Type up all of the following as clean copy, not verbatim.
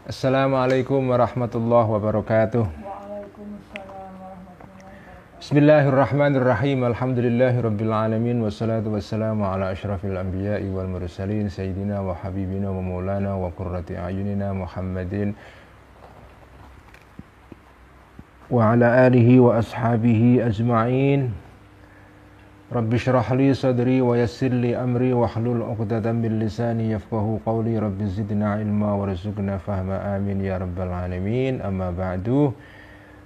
Assalamualaikum warahmatullahi wabarakatuh. Waalaikumsalam warahmatullahi wabarakatuh. Bismillahirrahmanirrahim. Alhamdulillahirabbil alamin wassalatu wassalamu ala asyrafil anbiya'i wal mursalin sayyidina wa habibina wa maulana wa qurrati a'yunina Muhammadin wa ala alihi wa ashabihi ajma'in. Rabbi shrah li sadri wa yassir li amri wahlul 'uqdatam min lisani yafqahu qawli. Rabbi zidna ilma warzuqna fahma, amin ya rabbal alamin. Amma ba'du.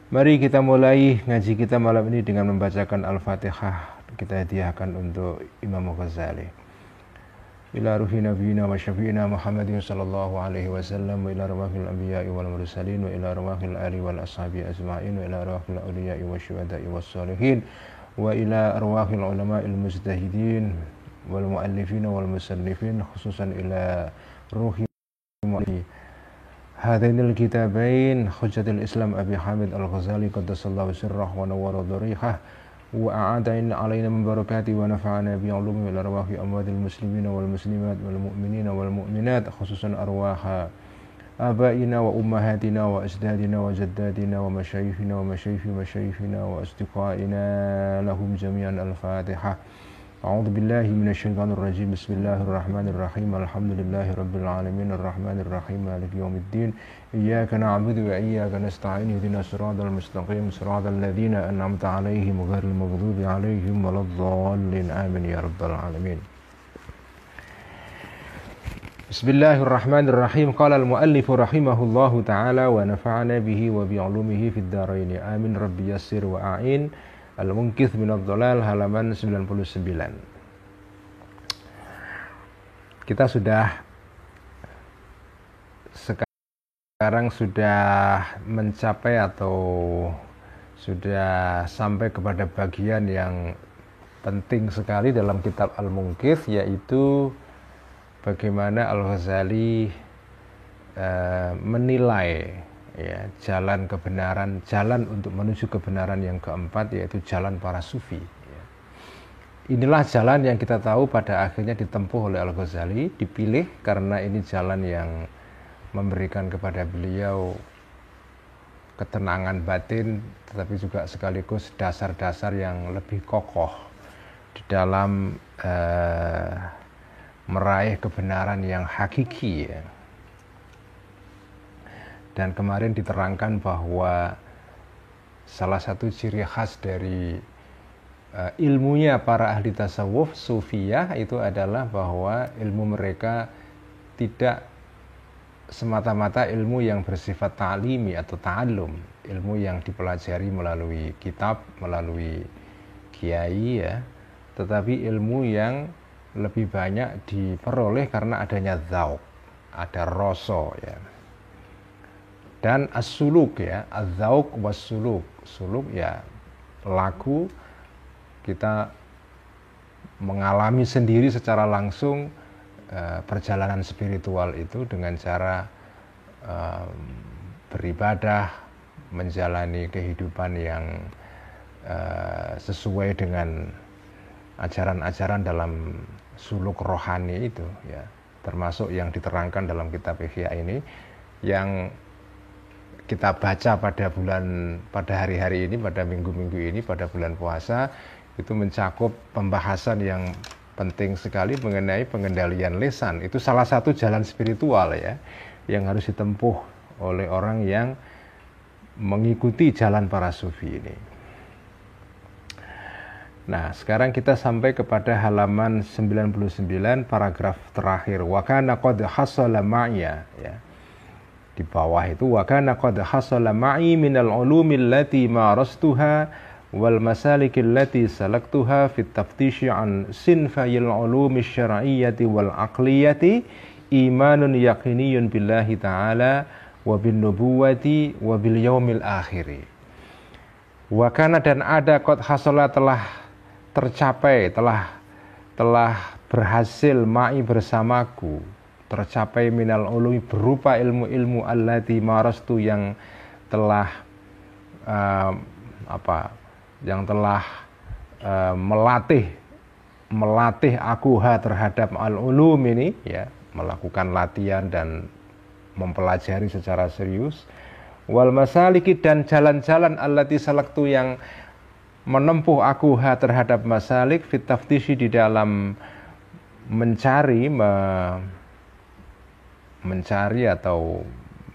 Mari kita mulai ngaji kita malam ini dengan membacakan Al-Fatihah. Kita hadiahkan untuk Imam Ghazali. Ila ruhi nabiyina wa syafi'ina Muhammadin sallallahu alaihi wasallam, wa ila arwahil anbiya'i wal mursalin, wa ila arwahil ali wal ashabi ajma'in, wa ila arwahil awliya'i wasyuhada'i wassalihin, wa ila arwahil ulama'il mujtahidin wal muallifin wal musannifin, khususan ila ruhi mu'allifi hadainil kitabain hujjatul Islam Abi Hamid Al-Ghazali qaddasallahu sirrah wa nawwara dharihah wa a'adain alaina min barakati wa nafa'ana bi ulumi wal arwahi amwadil muslimin wal muslimat wal mu'minin wal mu'minat, khususan arwaha abaina wa ummahatina wa ajdadina wa jaddadina wa masyayikhina wa masyayikhina wa asdiqaina lahum jami'an. Al-Fatihah. A'udzu billahi minasyaitonir rajim. Bismillahirrahmanirrahim. Alhamdulillahi rabbil alamin arrahmanir rahim maliki yaumiddin. Iyyaka na'budu wa iyyaka nasta'in. Ihdinas siratal mustaqim siratal ladzina an'amta 'alaihim ghairil maghdubi 'alaihim waladdallin. Amin ya rabbal alamin. Bismillahirrahmanirrahim. Qala al-muallifu rahimahullahu ta'ala wa nafa'ana bihi wa bi'ulumihi fid dharain. Amin rabbi yassir wa a'in. Al-Munqidh minadh dhalal, halaman 99. Kita sekarang sudah mencapai atau sudah sampai kepada bagian yang penting sekali dalam kitab Al-Munqidh, yaitu bagaimana Al-Ghazali menilai ya, jalan kebenaran, jalan untuk menuju kebenaran yang keempat, yaitu jalan para sufi ya. Inilah jalan yang kita tahu pada akhirnya ditempuh oleh Al-Ghazali, dipilih karena ini jalan yang memberikan kepada beliau ketenangan batin, tetapi juga sekaligus dasar-dasar yang lebih kokoh di dalam meraih kebenaran yang hakiki ya. Dan kemarin diterangkan bahwa salah satu ciri khas dari ilmunya para ahli tasawuf sufiyah itu adalah bahwa ilmu mereka tidak semata-mata ilmu yang bersifat ta'limi atau ta'allum, ilmu yang dipelajari melalui kitab, melalui kiai ya, tetapi ilmu yang lebih banyak diperoleh karena adanya dzauq, ada rasa ya. Dan as-suluk ya, az-dzauq was-suluk. Suluk ya laku, kita mengalami sendiri secara langsung perjalanan spiritual itu dengan cara beribadah, menjalani kehidupan yang sesuai dengan ajaran-ajaran dalam suluk rohani itu ya, termasuk yang diterangkan dalam kitab Ihya ini yang kita baca pada hari-hari ini, pada minggu-minggu ini, pada bulan puasa, itu mencakup pembahasan yang penting sekali mengenai pengendalian lisan. Itu salah satu jalan spiritual ya yang harus ditempuh oleh orang yang mengikuti jalan para sufi ini. Nah, sekarang kita sampai kepada halaman 99, paragraf terakhir. Wa kana qad hasala ma'ya ya. Di bawah itu wa kana qad hasala ma'i minal ulumi allati marastuha wal masalik allati salaktuha fit taftishi an sinfayil ulumi syar'iyyati wal aqliyati imanun yaqiniyun billahi ta'ala wa bin nubuwati wa bil yaumil akhiri. Wa kana, dan ada, qad hasala, telah tercapai, telah berhasil ma'i, bersamaku, tercapai minal ulumi, berupa ilmu-ilmu allati marastu, yang telah melatih aku terhadap al-ulum ini ya, melakukan latihan dan mempelajari secara serius. Wal masaliki, dan jalan-jalan allati salaktu yang menempuh aku terhadap masalik fit taftishi, di dalam mencari atau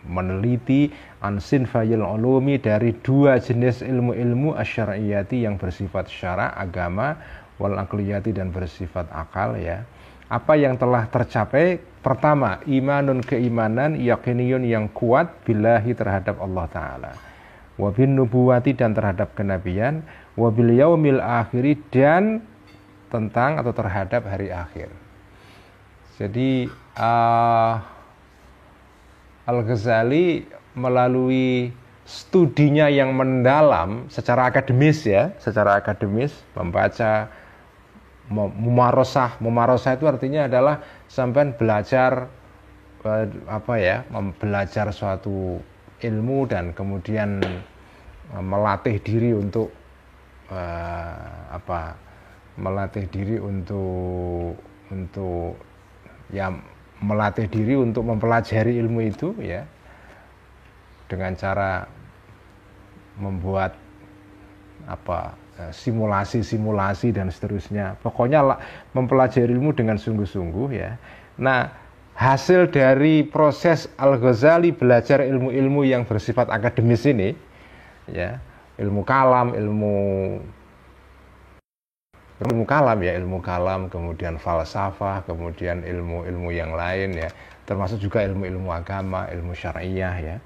meneliti ansin fayil ulumi, dari dua jenis ilmu-ilmu asyariyati yang bersifat syara agama, wal aqliyati dan bersifat akal ya. Apa yang telah tercapai? Pertama, imanun, keimanan, yakiniyun yang kuat billahi terhadap Allah Ta'ala, wabin nubuwati dan terhadap kenabian, wabil yaumil akhiri dan tentang atau terhadap hari akhir. Jadi Al-Ghazali melalui studinya yang mendalam secara akademis ya, secara akademis, membaca, mumarosah itu artinya adalah sampai belajar belajar suatu ilmu dan kemudian melatih diri untuk melatih diri untuk mempelajari ilmu itu ya, dengan cara membuat simulasi dan seterusnya. Pokoknya mempelajari ilmu dengan sungguh-sungguh ya. Nah, hasil dari proses Al-Ghazali belajar ilmu-ilmu yang bersifat akademis ini ya, ilmu kalam, kemudian falsafah, kemudian ilmu-ilmu yang lain ya, termasuk juga ilmu-ilmu agama, ilmu syariah ya.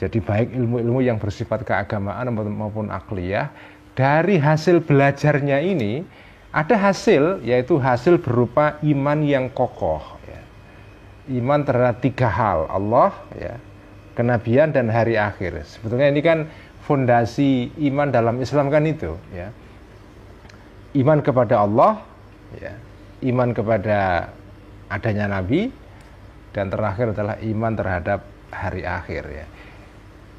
Jadi baik ilmu-ilmu yang bersifat keagamaan maupun akliyah, dari hasil belajarnya ini ada hasil, yaitu hasil berupa iman yang kokoh ya. Iman terhadap tiga hal, Allah ya, kenabian dan hari akhir. Sebetulnya ini kan fondasi iman dalam Islam kan itu ya. Iman kepada Allah ya, iman kepada adanya nabi, dan terakhir adalah iman terhadap hari akhir ya.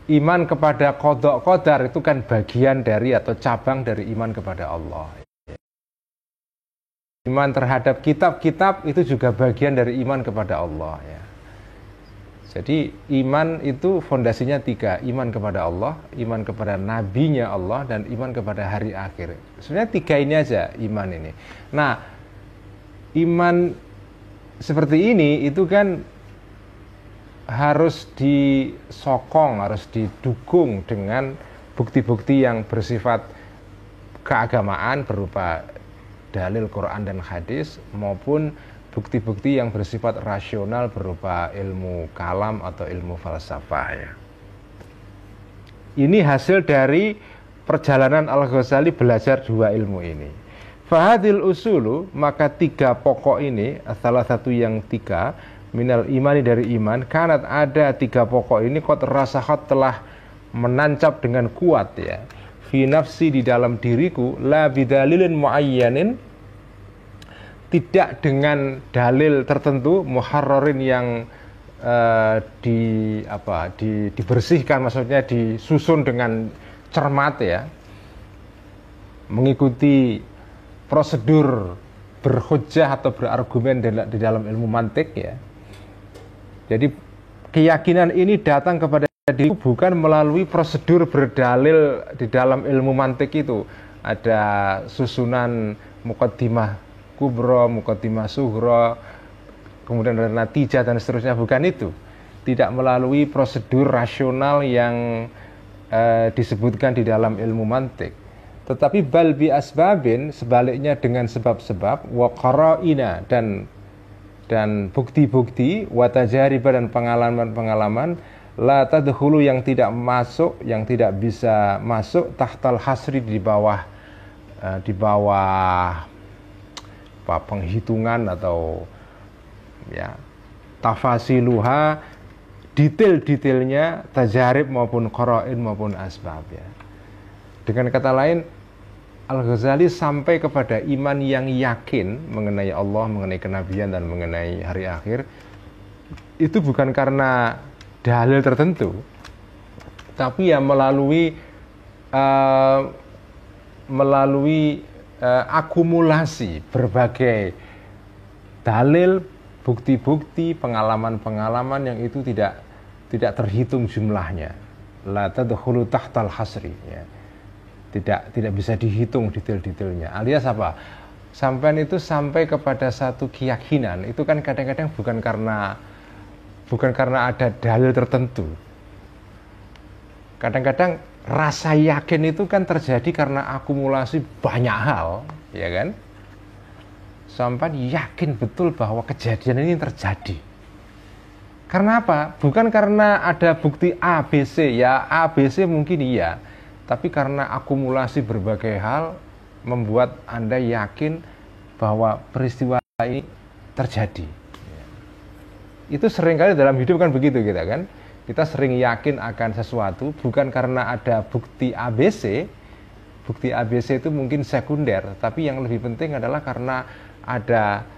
Iman kepada qada qadar itu kan bagian dari atau cabang dari iman kepada Allah. Iman terhadap kitab-kitab itu juga bagian dari iman kepada Allah ya. Jadi iman itu fondasinya tiga, iman kepada Allah, iman kepada nabinya Allah, dan iman kepada hari akhir. Sebenarnya tiga ini aja iman ini. Nah, iman seperti ini itu kan harus disokong, harus didukung dengan bukti-bukti yang bersifat keagamaan berupa dalil Quran dan hadis, maupun bukti-bukti yang bersifat rasional berupa ilmu kalam atau ilmu falsafah ya. Ini hasil dari perjalanan Al-Ghazali belajar dua ilmu ini. Fahadil usulu, maka tiga pokok ini, salah satu yang tiga minal imani dari iman, kanat ada tiga pokok ini qad rasahat telah menancap dengan kuat ya, fi nafsi di dalam diriku, la bidalilin muayyanin, tidak dengan dalil tertentu, muharrarin yang dibersihkan, maksudnya disusun dengan cermat ya, mengikuti prosedur berhujjah atau berargumen di dalam ilmu mantik ya. Jadi keyakinan ini datang kepada diri bukan melalui prosedur berdalil di dalam ilmu mantik itu. Ada susunan muqaddimah kubra, muqaddimah sughra, kemudian ada natijah dan seterusnya, bukan itu. Tidak melalui prosedur rasional yang disebutkan di dalam ilmu mantik. Tetapi bal bi asbabin, sebaliknya dengan sebab-sebab, wa qara'ina dan bukti-bukti, wa tajariba dan pengalaman-pengalaman, la tadkhulu yang tidak masuk, yang tidak bisa masuk tahtal hasri di bawah penghitungan atau ya tafasiluha, detail-detailnya tajarib maupun qara'in maupun asbab ya. Dengan kata lain, Al-Ghazali sampai kepada iman yang yakin mengenai Allah, mengenai kenabian dan mengenai hari akhir. Itu bukan karena dalil tertentu, tapi ya melalui akumulasi berbagai dalil, bukti-bukti, pengalaman-pengalaman yang itu tidak terhitung jumlahnya. La tadkhulu tahtal hasri, ya. Tidak bisa dihitung detail-detailnya. Alias apa? Sampean itu sampai kepada satu keyakinan itu kan kadang-kadang bukan karena ada dalil tertentu. Kadang-kadang rasa yakin itu kan terjadi karena akumulasi banyak hal, ya kan? Sampai yakin betul bahwa kejadian ini terjadi. Karena apa? Bukan karena ada bukti A, B, C. Ya A, B, C mungkin iya, tapi karena akumulasi berbagai hal membuat Anda yakin bahwa peristiwa ini terjadi. Itu seringkali dalam hidup kan begitu kita kan. Kita sering yakin akan sesuatu bukan karena ada bukti ABC. Bukti ABC itu mungkin sekunder, tapi yang lebih penting adalah karena ada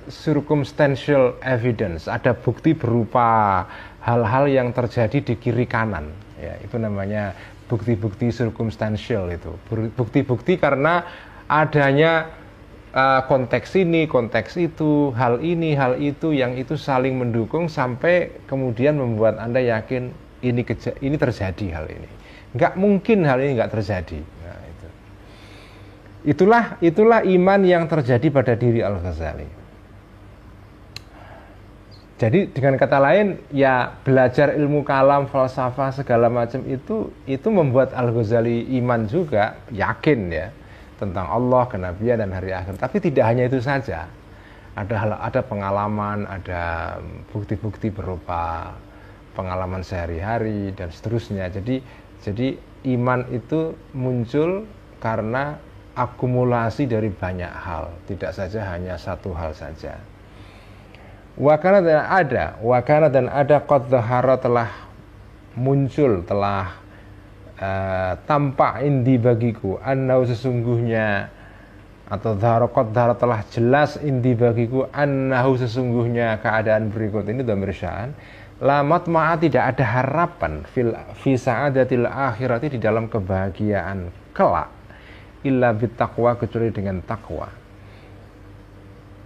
circumstantial evidence, ada bukti berupa hal-hal yang terjadi di kiri kanan, ya, itu namanya bukti-bukti circumstantial. Itu bukti-bukti karena adanya konteks ini, konteks itu, hal ini, hal itu, yang itu saling mendukung sampai kemudian membuat Anda yakin ini terjadi hal ini. Nggak mungkin hal ini nggak terjadi. Nah, itulah iman yang terjadi pada diri Al-Ghazali. Jadi dengan kata lain, ya belajar ilmu kalam, falsafah segala macam itu membuat Al-Ghazali iman juga, yakin ya tentang Allah, kenabian dan hari akhir. Tapi tidak hanya itu saja. Ada pengalaman, ada bukti-bukti berupa pengalaman sehari-hari dan seterusnya. Jadi iman itu muncul karena akumulasi dari banyak hal, tidak saja hanya satu hal saja. Wakana dan ada qad dhahara telah muncul, telah tampak indi bagiku, annahu sesungguhnya, atau qad dhahara telah jelas indi bagiku, annahu sesungguhnya keadaan berikut ini dhamir sya'an. La matma'a tidak ada harapan fi sa'adatil akhirati di dalam kebahagiaan kelak illa bittaqwa kecuali dengan takwa.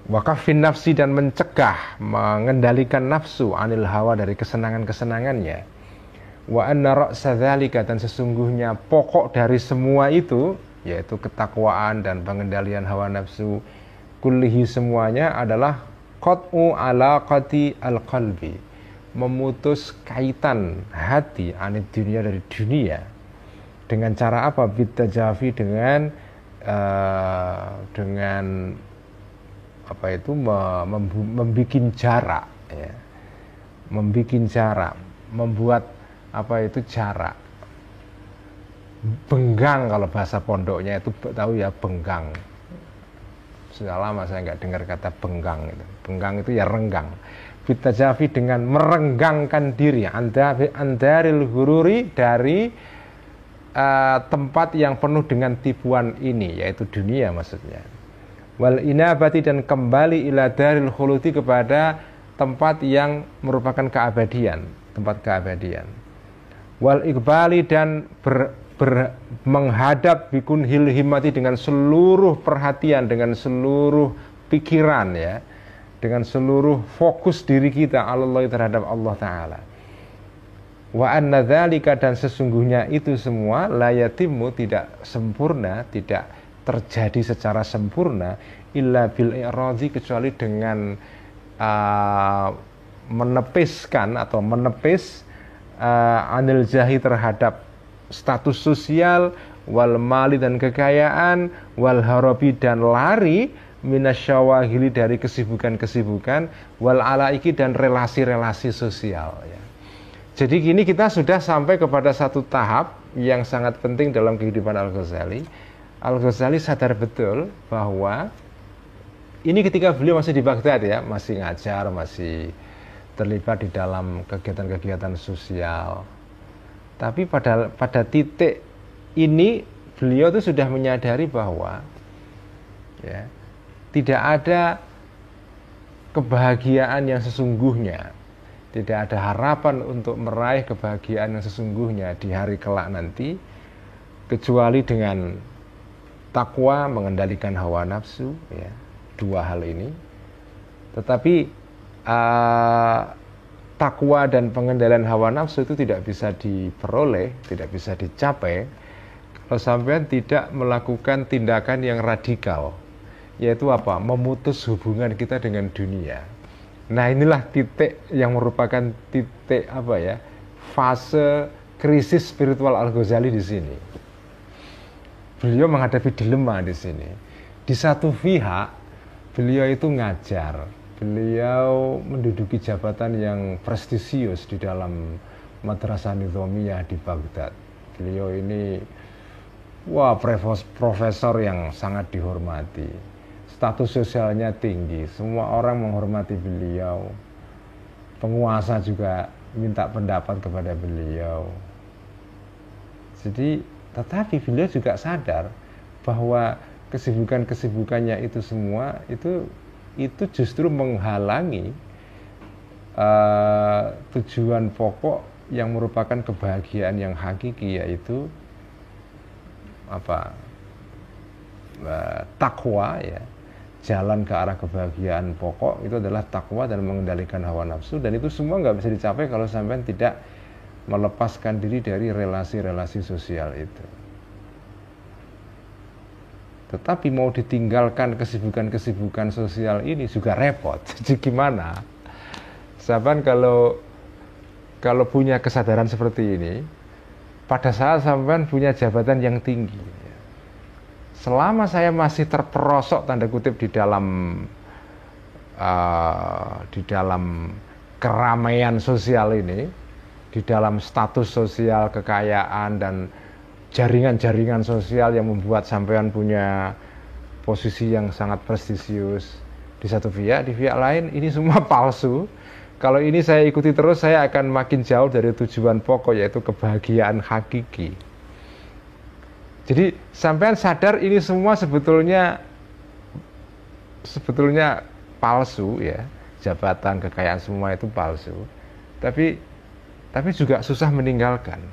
Wa kaffin nafsi dan mencegah, mengendalikan nafsu anil hawa dari kesenangan-kesenangannya. Wa anna ra'sa dzalika dan sesungguhnya pokok dari semua itu yaitu ketakwaan dan pengendalian hawa nafsu kullihi semuanya adalah qat'u alaqati al-qalbi, memutus kaitan hati anid dunia dari dunia. Dengan cara apa? Bitajafi dengan membikin jarak, ya. Membikin jarak, membuat jarak. Benggang kalau bahasa pondoknya itu tahu ya, benggang. Sudah lama saya nggak dengar kata benggang itu. Benggang itu ya renggang. Bitajafi dengan merenggangkan diri, andaril hururi dari tempat yang penuh dengan tipuan ini, yaitu dunia maksudnya. Wal inabati dan kembali ila daril khuludi kepada tempat yang merupakan keabadian, tempat keabadian. Wal iqbali dan menghadap bikun himmati dengan seluruh perhatian, dengan seluruh pikiran, ya, dengan seluruh fokus diri kita Allah terhadap Allah Ta'ala. Wa anna dzalika dan sesungguhnya itu semua la yatimmu tidak sempurna, tidak terjadi secara sempurna illa bil i'radhi kecuali dengan menepiskan atau menepis anil jahi terhadap status sosial, wal mali dan kekayaan, wal harabi dan lari, minasyawahili dari kesibukan-kesibukan, wal alaiki dan relasi-relasi sosial, ya. Jadi gini, kita sudah sampai kepada satu tahap yang sangat penting dalam kehidupan Al-Ghazali. Al-Ghazali sadar betul bahwa ini ketika beliau masih di Baghdad, ya, masih ngajar, masih terlibat di dalam kegiatan-kegiatan sosial. Tapi pada titik ini beliau itu sudah menyadari bahwa, ya, tidak ada kebahagiaan yang sesungguhnya, tidak ada harapan untuk meraih kebahagiaan yang sesungguhnya di hari kelak nanti kecuali dengan takwa, mengendalikan hawa nafsu, ya, dua hal ini, Tetapi takwa dan pengendalian hawa nafsu itu tidak bisa diperoleh, tidak bisa dicapai kalau sampean tidak melakukan tindakan yang radikal, yaitu apa? Memutus hubungan kita dengan dunia. Nah, inilah titik yang merupakan titik apa ya? Fase krisis spiritual Al-Ghazali di sini. Beliau menghadapi dilema di sini. Di satu pihak, beliau itu ngajar, beliau menduduki jabatan yang prestisius di dalam Madrasah Nizamiyah di Baghdad. Beliau ini profesor yang sangat dihormati. Status sosialnya tinggi, semua orang menghormati beliau. Penguasa juga minta pendapat kepada beliau. Jadi, tetapi beliau juga sadar bahwa kesibukannya itu semua itu justru menghalangi tujuan pokok yang merupakan kebahagiaan yang hakiki, yaitu takwa ya. Jalan ke arah kebahagiaan pokok itu adalah takwa dan mengendalikan hawa nafsu, dan itu semua nggak bisa dicapai kalau sampean tidak melepaskan diri dari relasi-relasi sosial itu. Tetapi mau ditinggalkan kesibukan-kesibukan sosial ini juga repot. Jadi gimana? Sampean kalau punya kesadaran seperti ini, pada saat sampean punya jabatan yang tinggi, selama saya masih terperosok tanda kutip di dalam keramaian sosial ini, di dalam status sosial, kekayaan dan jaringan-jaringan sosial yang membuat sampean punya posisi yang sangat prestisius di satu pihak, di pihak lain ini semua palsu. Kalau ini saya ikuti terus, saya akan makin jauh dari tujuan pokok, yaitu kebahagiaan hakiki. Jadi sampean sadar ini semua sebetulnya palsu ya, jabatan, kekayaan semua itu palsu. Tapi juga susah meninggalkan.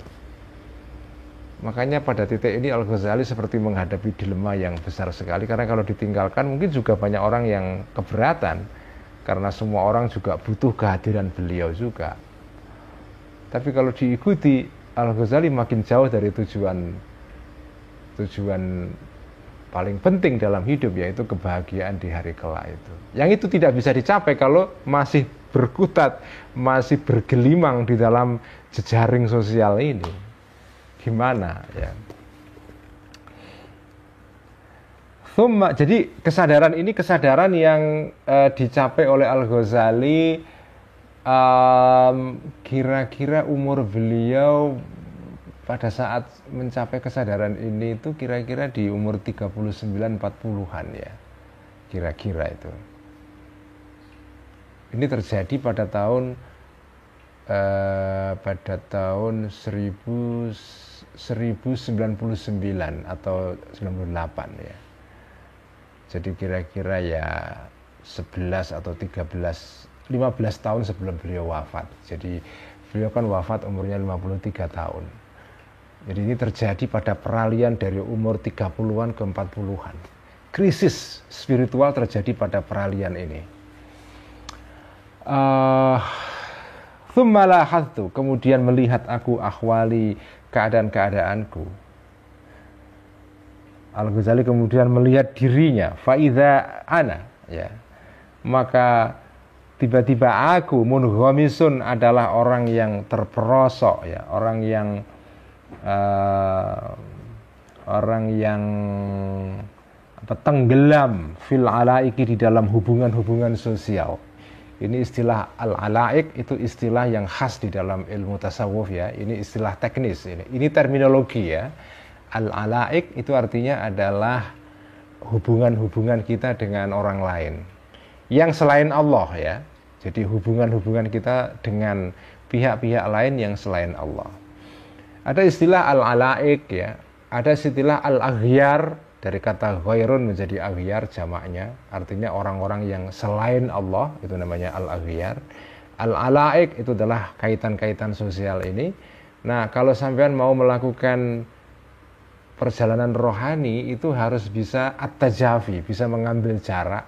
Makanya pada titik ini Al-Ghazali seperti menghadapi dilema yang besar sekali, karena kalau ditinggalkan mungkin juga banyak orang yang keberatan, karena semua orang juga butuh kehadiran beliau juga. Tapi kalau diikuti, Al-Ghazali makin jauh dari tujuan paling penting dalam hidup, yaitu kebahagiaan di hari kelak itu. Yang itu tidak bisa dicapai kalau masih berkutat, masih bergelimang di dalam jejaring sosial ini. Gimana ya? Jadi kesadaran ini kesadaran yang dicapai oleh Al-Ghazali kira-kira umur beliau pada saat mencapai kesadaran ini itu kira-kira di umur 39-40-an ya. Kira-kira itu. Ini terjadi pada tahun 1099 atau 98 ya. Jadi kira-kira ya 11 atau 15 tahun sebelum beliau wafat. Jadi beliau kan wafat umurnya 53 tahun. Jadi ini terjadi pada peralihan dari umur 30-an ke 40-an. Krisis spiritual terjadi pada peralihan ini. Kemudian melihat aku ahwali, keadaan-keadaanku. Al-Ghazali kemudian melihat dirinya, faidha ana, ya. Maka tiba-tiba aku munghamisun adalah orang yang terperosok, ya, orang yang tenggelam fil alaiki, di dalam hubungan-hubungan sosial. Ini istilah al-alaik, itu istilah yang khas di dalam ilmu tasawuf ya. Ini istilah teknis ini terminologi ya. Al-alaik itu artinya adalah hubungan-hubungan kita dengan orang lain yang selain Allah ya. Jadi hubungan-hubungan kita dengan pihak-pihak lain yang selain Allah. Ada istilah al-alaik ya, ada istilah al-aghyar, dari kata ghairun menjadi aghyar jamaknya, artinya orang-orang yang selain Allah, itu namanya al-aghyar. Al-alaik itu adalah kaitan-kaitan sosial ini. Nah, kalau sampean mau melakukan perjalanan rohani itu harus bisa at-tajafi, bisa mengambil jarak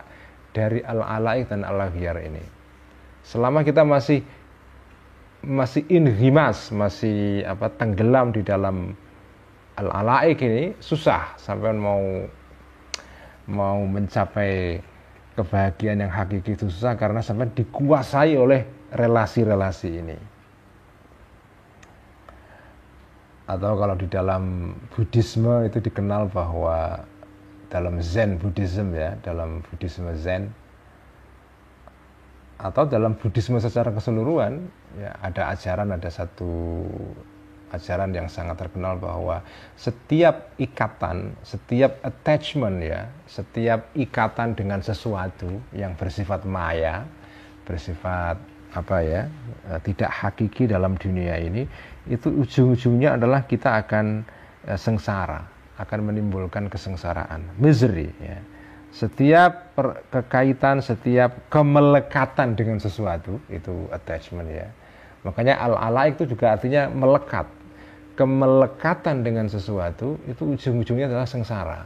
dari al-alaik dan al-aghyar ini. Selama kita masih inhimas, masih tenggelam di dalam al-alaik ini, susah sampai mau mencapai kebahagiaan yang hakiki itu susah, karena sampai dikuasai oleh relasi-relasi ini. Atau kalau di dalam Buddhisme itu dikenal bahwa dalam Zen Buddhism ya, dalam Buddhisme Zen atau dalam Buddhisme secara keseluruhan ya, ada satu ajaran yang sangat terkenal bahwa setiap ikatan, setiap attachment ya, setiap ikatan dengan sesuatu yang bersifat maya, bersifat tidak hakiki dalam dunia ini, itu ujung-ujungnya adalah kita akan sengsara, akan menimbulkan kesengsaraan, misery ya. Setiap kekaitan, setiap kemelekatan dengan sesuatu itu attachment ya. Makanya al-alaik itu juga artinya melekat. Kemelekatan dengan sesuatu itu ujung-ujungnya adalah sengsara.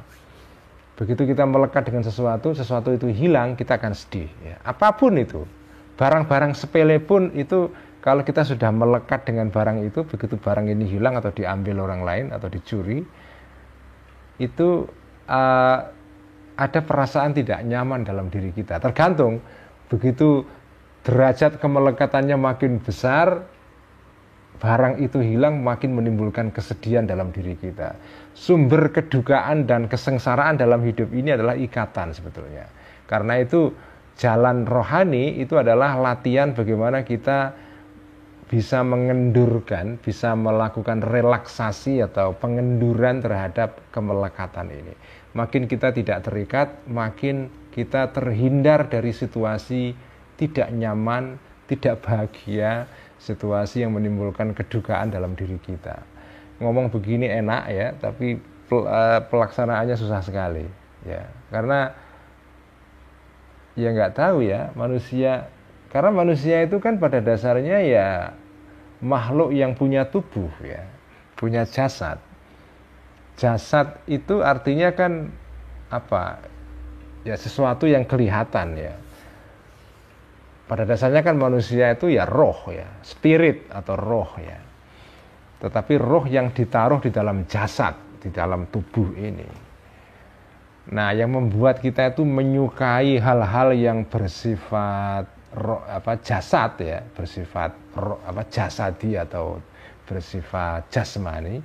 Begitu kita melekat dengan sesuatu itu hilang, kita akan sedih ya. Apapun itu, barang-barang sepele pun itu, kalau kita sudah melekat dengan barang itu, begitu barang ini hilang atau diambil orang lain atau dicuri, itu ada perasaan tidak nyaman dalam diri kita. Tergantung, begitu derajat kemelekatannya makin besar, barang itu hilang, makin menimbulkan kesedihan dalam diri kita. Sumber kedukaan dan kesengsaraan dalam hidup ini adalah ikatan sebetulnya. Karena itu jalan rohani itu adalah latihan bagaimana kita bisa mengendurkan, bisa melakukan relaksasi atau pengenduran terhadap kemelekatan ini. Makin kita tidak terikat, makin kita terhindar dari situasi tidak nyaman, tidak bahagia, situasi yang menimbulkan kedukaan dalam diri kita. Ngomong begini enak ya, tapi pelaksanaannya susah sekali ya. Karena ya nggak tahu ya, karena manusia itu kan pada dasarnya ya makhluk yang punya tubuh ya, punya jasad. Jasad itu artinya kan ya sesuatu yang kelihatan ya. Pada dasarnya kan manusia itu ya roh ya, spirit atau roh ya. Tetapi roh yang ditaruh di dalam jasad, di dalam tubuh ini. Nah, yang membuat kita itu menyukai hal-hal yang bersifat jasad ya, bersifat jasadi atau bersifat jasmani,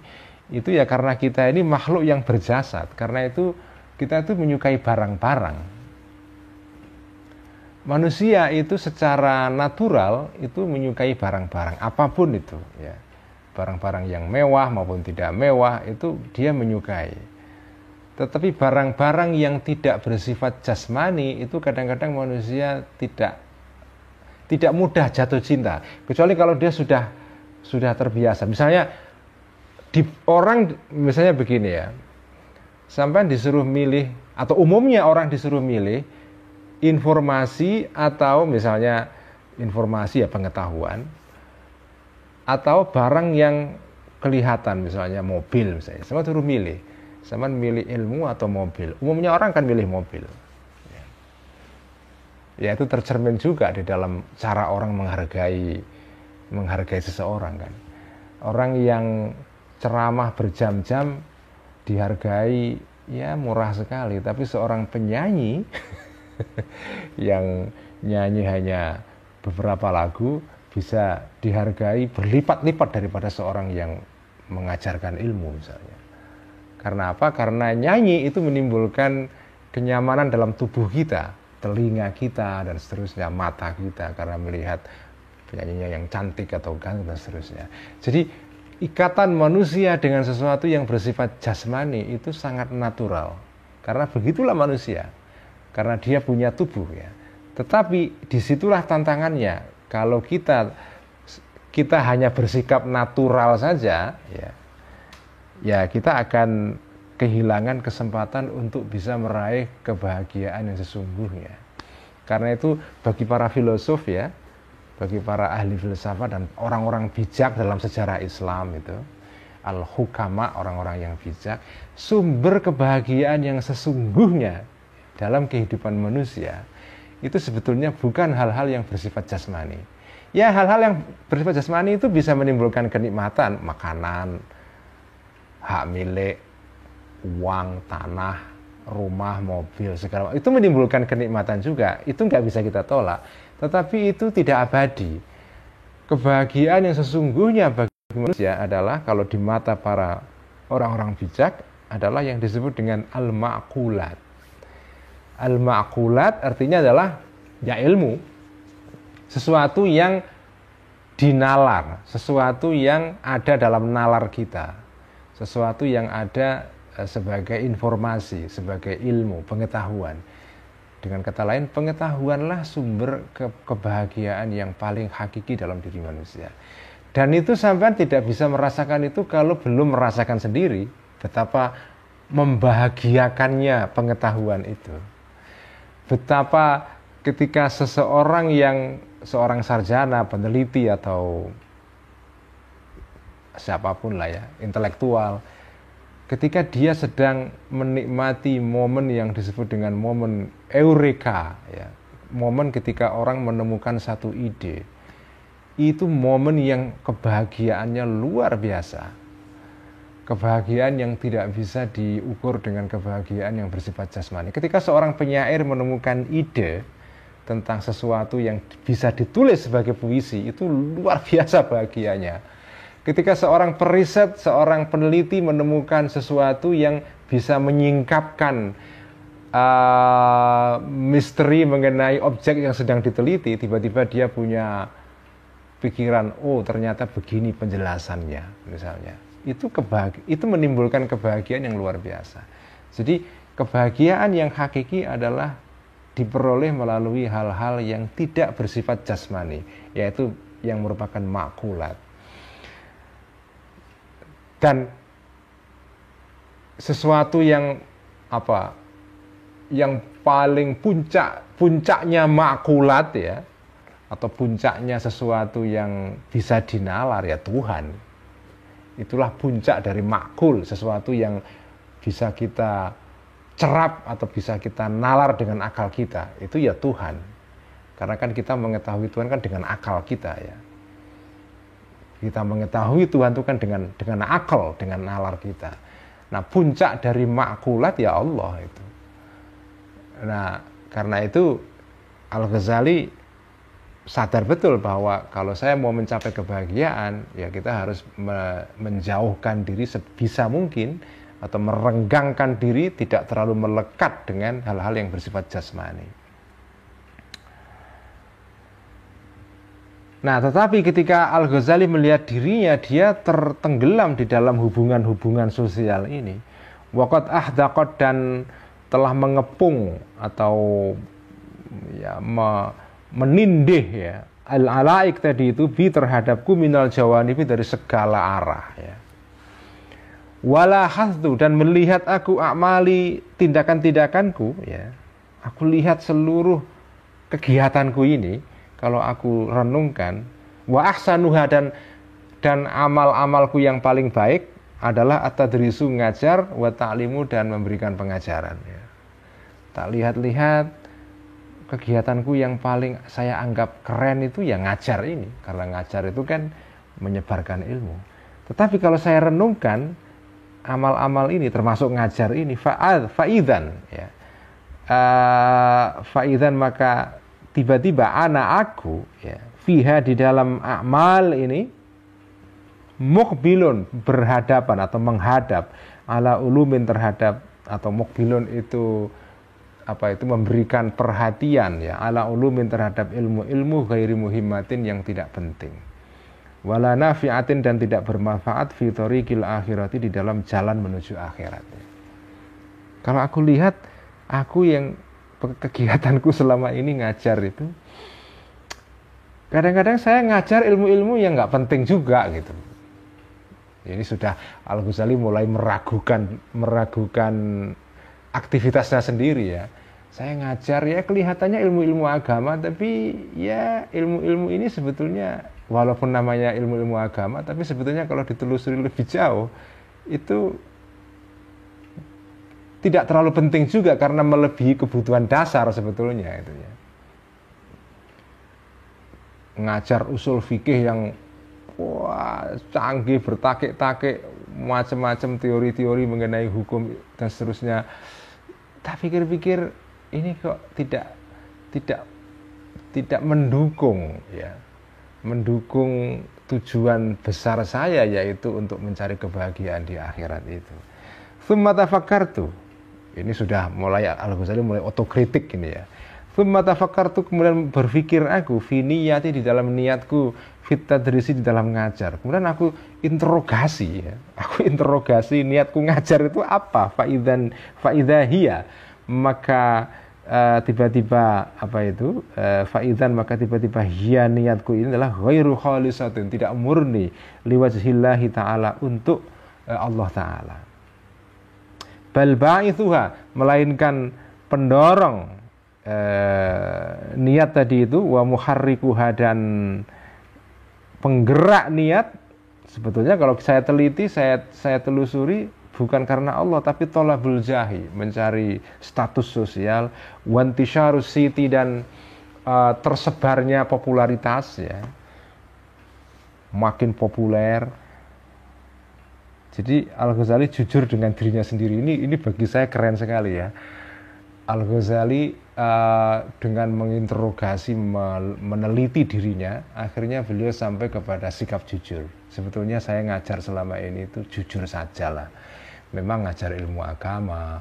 itu ya karena kita ini makhluk yang berjasad. Karena itu kita itu menyukai barang-barang. Manusia itu secara natural itu menyukai barang-barang apapun itu ya. Barang-barang yang mewah maupun tidak mewah itu dia menyukai. Tetapi barang-barang yang tidak bersifat jasmani itu kadang-kadang manusia tidak mudah jatuh cinta, kecuali kalau dia sudah terbiasa. Misalnya misalnya begini ya, sampai disuruh milih, atau umumnya orang disuruh milih informasi atau misalnya informasi ya pengetahuan, atau barang yang kelihatan, misalnya mobil misalnya, sama suruh milih, sama milih ilmu atau mobil. Umumnya orang kan milih mobil. Ya itu tercermin juga di dalam cara orang menghargai seseorang kan. Orang yang ceramah berjam-jam dihargai ya murah sekali, tapi seorang penyanyi yang nyanyi hanya beberapa lagu bisa dihargai berlipat-lipat daripada seorang yang mengajarkan ilmu misalnya. Karena apa? Karena nyanyi itu menimbulkan kenyamanan dalam tubuh kita, telinga kita dan seterusnya, mata kita karena melihat penyanyinya yang cantik atau ganteng dan seterusnya. Jadi ikatan manusia dengan sesuatu yang bersifat jasmani itu sangat natural. Karena begitulah manusia. Karena dia punya tubuh ya. Tetapi disitulah tantangannya. Kalau kita hanya bersikap natural saja ya kita akan kehilangan kesempatan untuk bisa meraih kebahagiaan yang sesungguhnya. Karena itu bagi para filosof ya, bagi para ahli filsafat dan orang-orang bijak dalam sejarah Islam itu, al-hukama, orang-orang yang bijak, sumber kebahagiaan yang sesungguhnya dalam kehidupan manusia itu sebetulnya bukan hal-hal yang bersifat jasmani. Ya, hal-hal yang bersifat jasmani itu bisa menimbulkan kenikmatan, makanan, hak milik, uang, tanah, rumah, mobil, segala macam. Itu menimbulkan kenikmatan juga. Itu nggak bisa kita tolak. Tetapi itu tidak abadi. Kebahagiaan yang sesungguhnya bagi manusia adalah, kalau di mata para orang-orang bijak, adalah yang disebut dengan al-ma'qulat. Al-ma'qulat artinya adalah ya ilmu. Sesuatu yang dinalar, sesuatu yang ada dalam nalar kita, sesuatu yang ada sebagai informasi, sebagai ilmu, pengetahuan. Dengan kata lain, pengetahuanlah sumber kebahagiaan yang paling hakiki dalam diri manusia. Dan itu sampai tidak bisa merasakan itu kalau belum merasakan sendiri betapa membahagiakannya pengetahuan itu. Betapa ketika seorang sarjana, peneliti atau siapapun lah ya, intelektual, ketika dia sedang menikmati momen yang disebut dengan momen eureka, ya, momen ketika orang menemukan satu ide, itu momen yang kebahagiaannya luar biasa. Kebahagiaan yang tidak bisa diukur dengan kebahagiaan yang bersifat jasmani. Ketika seorang penyair menemukan ide tentang sesuatu yang bisa ditulis sebagai puisi, itu luar biasa bahagianya. Ketika seorang periset, seorang peneliti menemukan sesuatu yang bisa menyingkapkan misteri mengenai objek yang sedang diteliti, tiba-tiba dia punya pikiran, oh ternyata begini penjelasannya, misalnya. Itu menimbulkan kebahagiaan yang luar biasa. Jadi kebahagiaan yang hakiki adalah diperoleh melalui hal-hal yang tidak bersifat jasmani, yaitu yang merupakan makulat. Dan sesuatu yang yang paling puncaknya makulat, ya, atau puncaknya sesuatu yang bisa dinalar, ya Tuhan. Itulah puncak dari makul, sesuatu yang bisa kita cerap atau bisa kita nalar dengan akal kita, itu ya Tuhan. Karena kan kita mengetahui Tuhan kan dengan akal kita, ya. Kita mengetahui Tuhan itu kan dengan akal, dengan nalar kita. Nah, puncak dari makulat ya Allah itu. Nah, karena itu Al-Ghazali sadar betul bahwa kalau saya mau mencapai kebahagiaan, ya kita harus menjauhkan diri sebisa mungkin atau merenggangkan diri, tidak terlalu melekat dengan hal-hal yang bersifat jasmani. Nah, tetapi ketika Al-Ghazali melihat dirinya, dia tertenggelam di dalam hubungan-hubungan sosial ini. Waqad ahdaqat, dan telah mengepung atau ya menindih, ya, al-alaik tadi itu terhadapku minal jawanibi, dari segala arah, ya. Wala hasdu, dan melihat aku a'mali, tindakan-tindakanku, ya. Aku lihat seluruh kegiatanku ini, kalau aku renungkan, wa ahsanuha, dan amal-amalku yang paling baik adalah at-tadrisu, ngajar, wa ta'limu, dan memberikan pengajaran, ya. Tak lihat-lihat kegiatanku yang paling saya anggap keren itu ya ngajar ini, karena ngajar itu kan menyebarkan ilmu. Tetapi kalau saya renungkan amal-amal ini, termasuk ngajar ini, faidan, ya, faidan, maka tiba-tiba aku, ya, fiha, di dalam amal ini, mukbilun, berhadapan atau menghadap, ala ulumin, terhadap, atau mukbilun itu memberikan perhatian, ya, ala ulumin, terhadap ilmu-ilmu ghairi muhimmatin, yang tidak penting, wala nafi'atin, dan tidak bermanfaat, fi thoriqil akhirati, di dalam jalan menuju akhirat. Kalau aku lihat, aku yang kegiatanku selama ini ngajar itu, kadang-kadang saya ngajar ilmu-ilmu yang nggak penting juga, gitu. Ini sudah Al-Ghazali mulai meragukan aktivitasnya sendiri, ya. Saya ngajar, ya, kelihatannya ilmu-ilmu agama, tapi ya ilmu-ilmu ini sebetulnya walaupun namanya ilmu-ilmu agama, tapi sebetulnya kalau ditelusuri lebih jauh itu tidak terlalu penting juga, karena melebihi kebutuhan dasar sebetulnya itu, ya. ngajar usul fikih yang wah canggih, bertakik-takik, macam-macam teori-teori mengenai hukum dan seterusnya. Tak pikir-pikir ini kok tidak mendukung ya, mendukung tujuan besar saya, yaitu untuk mencari kebahagiaan di akhirat itu. Tsumma tafakkartu. Ini sudah mulai Al-Ghazali mulai otokritik ini ya. Tsumma tafakkartu, kemudian berpikir aku fi niyati, di dalam niatku, fit tadrisi, di dalam ngajar. Kemudian aku interogasi ya. Aku interogasi niatku ngajar itu apa? Faidha hiya. Maka tiba-tiba maka tiba-tiba hiya, niatku ini adalah ghairu khalisatin, tidak murni, liwajhillahi ta'ala, untuk Allah ta'ala. Bal ba'ithuha, melainkan pendorong niat tadi itu, wa muharrikuha, dan penggerak niat sebetulnya kalau saya teliti, saya telusuri, bukan karena Allah, tapi tolabul jahi, mencari status sosial, wantisyarus siti, dan tersebarnya popularitas ya, makin populer. Jadi Al-Ghazali jujur dengan dirinya sendiri. Ini bagi saya keren sekali ya. Al-Ghazali dengan menginterogasi, meneliti dirinya, akhirnya beliau sampai kepada sikap jujur. Sebetulnya saya ngajar selama ini itu jujur saja lah. Memang ngajar ilmu agama,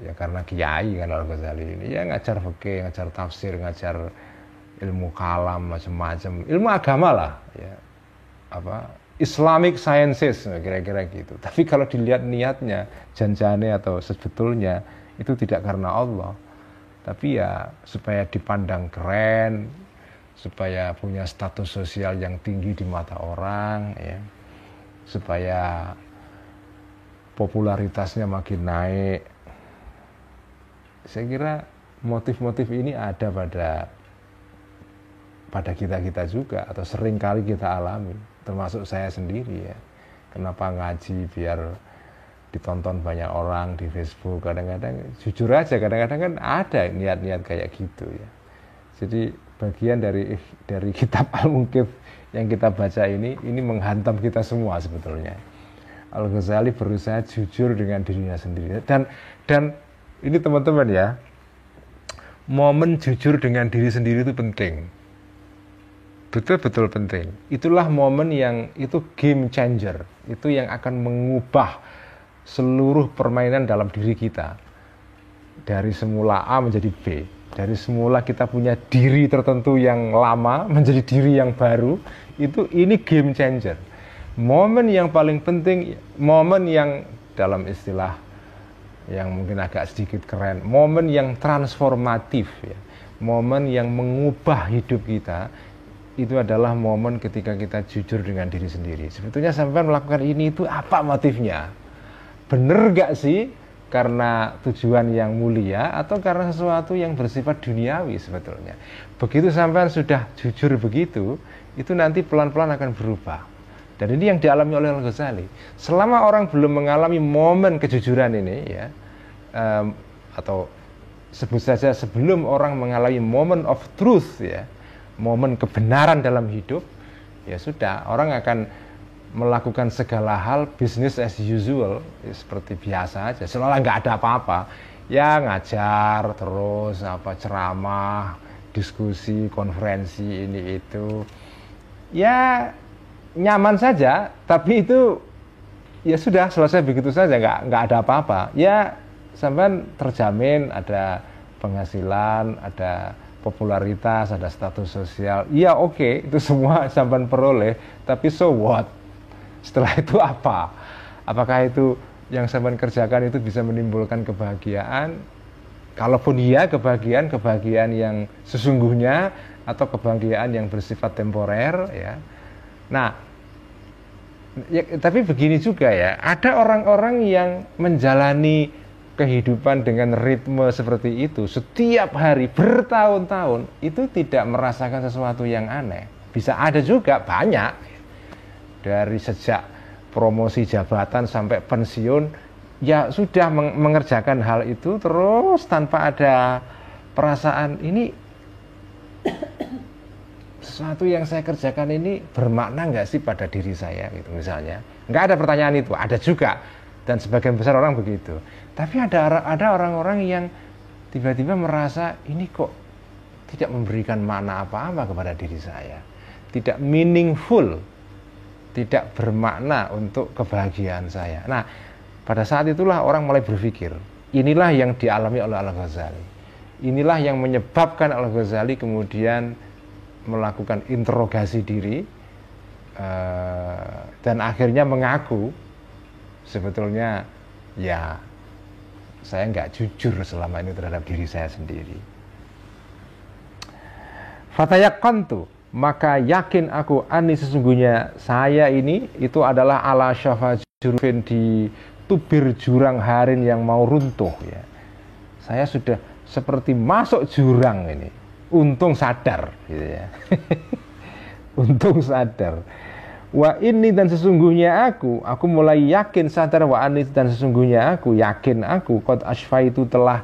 ya karena kiai kan Al-Ghazali ini. Ya ngajar fikih, ngajar tafsir, ngajar ilmu kalam, macam-macam. Ilmu agama lah, ya. Islamic Sciences, kira-kira gitu. Tapi kalau dilihat niatnya, janjane atau sebetulnya, itu tidak karena Allah, tapi ya supaya dipandang keren, supaya punya status sosial yang tinggi di mata orang, ya, supaya popularitasnya makin naik. Saya kira motif-motif ini ada pada kita juga, atau sering kali kita alami, termasuk saya sendiri ya. Kenapa ngaji biar ditonton banyak orang di Facebook, kadang-kadang jujur aja, kadang-kadang kan ada niat-niat kayak gitu ya. Jadi bagian dari kitab Al-Munqidh yang kita baca ini menghantam kita semua sebetulnya. Al-Ghazali berusaha jujur dengan dirinya sendiri, dan ini teman-teman ya, momen jujur dengan diri sendiri itu penting, betul-betul penting. Itulah momen yang itu game changer, itu yang akan mengubah seluruh permainan dalam diri kita. Dari semula A menjadi B, dari semula kita punya diri tertentu yang lama menjadi diri yang baru, ini game changer. Momen yang paling penting, momen yang dalam istilah yang mungkin agak sedikit keren, momen yang transformatif ya. Momen yang mengubah hidup kita, itu adalah momen ketika kita jujur dengan diri sendiri. Sebetulnya sampai melakukan ini itu apa motifnya? Bener gak sih karena tujuan yang mulia atau karena sesuatu yang bersifat duniawi sebetulnya? Begitu sampean sudah jujur begitu, itu nanti pelan-pelan akan berubah. Dan ini yang dialami oleh Al-Ghazali. Selama orang belum mengalami momen kejujuran ini ya, atau sebut saja sebelum orang mengalami moment of truth ya, momen kebenaran dalam hidup, ya sudah, orang akan melakukan segala hal business as usual, ya, seperti biasa aja, seolah nggak ada apa-apa, ya ngajar terus, ceramah, diskusi, konferensi ini itu, ya nyaman saja, tapi itu ya sudah selesai begitu saja, nggak ada apa-apa, ya sampean terjamin ada penghasilan, ada popularitas, ada status sosial, ya oke, itu semua sampean peroleh, tapi so what? Setelah itu apa? Apakah itu yang sampean kerjakan itu bisa menimbulkan kebahagiaan? Kalaupun iya, kebahagiaan yang sesungguhnya atau kebahagiaan yang bersifat temporer ya. Nah, ya, tapi begini juga ya, ada orang-orang yang menjalani kehidupan dengan ritme seperti itu setiap hari bertahun-tahun, itu tidak merasakan sesuatu yang aneh. Bisa ada juga, banyak. Dari sejak promosi jabatan sampai pensiun, ya sudah mengerjakan hal itu terus tanpa ada perasaan ini sesuatu yang saya kerjakan ini bermakna nggak sih pada diri saya gitu misalnya. Nggak ada pertanyaan itu, ada juga, dan sebagian besar orang begitu. Tapi ada orang-orang yang tiba-tiba merasa ini kok tidak memberikan makna apa-apa kepada diri saya, tidak meaningful, tidak bermakna untuk kebahagiaan saya. Nah, pada saat itulah orang mulai berpikir, inilah yang dialami oleh Al-Ghazali, inilah yang menyebabkan Al-Ghazali kemudian melakukan interogasi diri dan akhirnya mengaku sebetulnya ya saya nggak jujur selama ini terhadap diri saya sendiri. Fatayaqantu, maka yakin aku ani sesungguhnya saya ini itu adalah ala syafa jurufin, di tubir jurang harin yang mau runtuh ya. Saya sudah seperti masuk jurang ini. Untung sadar gitu ya. Untung sadar. Wa ini dan sesungguhnya aku mulai yakin sadar, wa ani dan sesungguhnya aku yakin aku qad asfaitu telah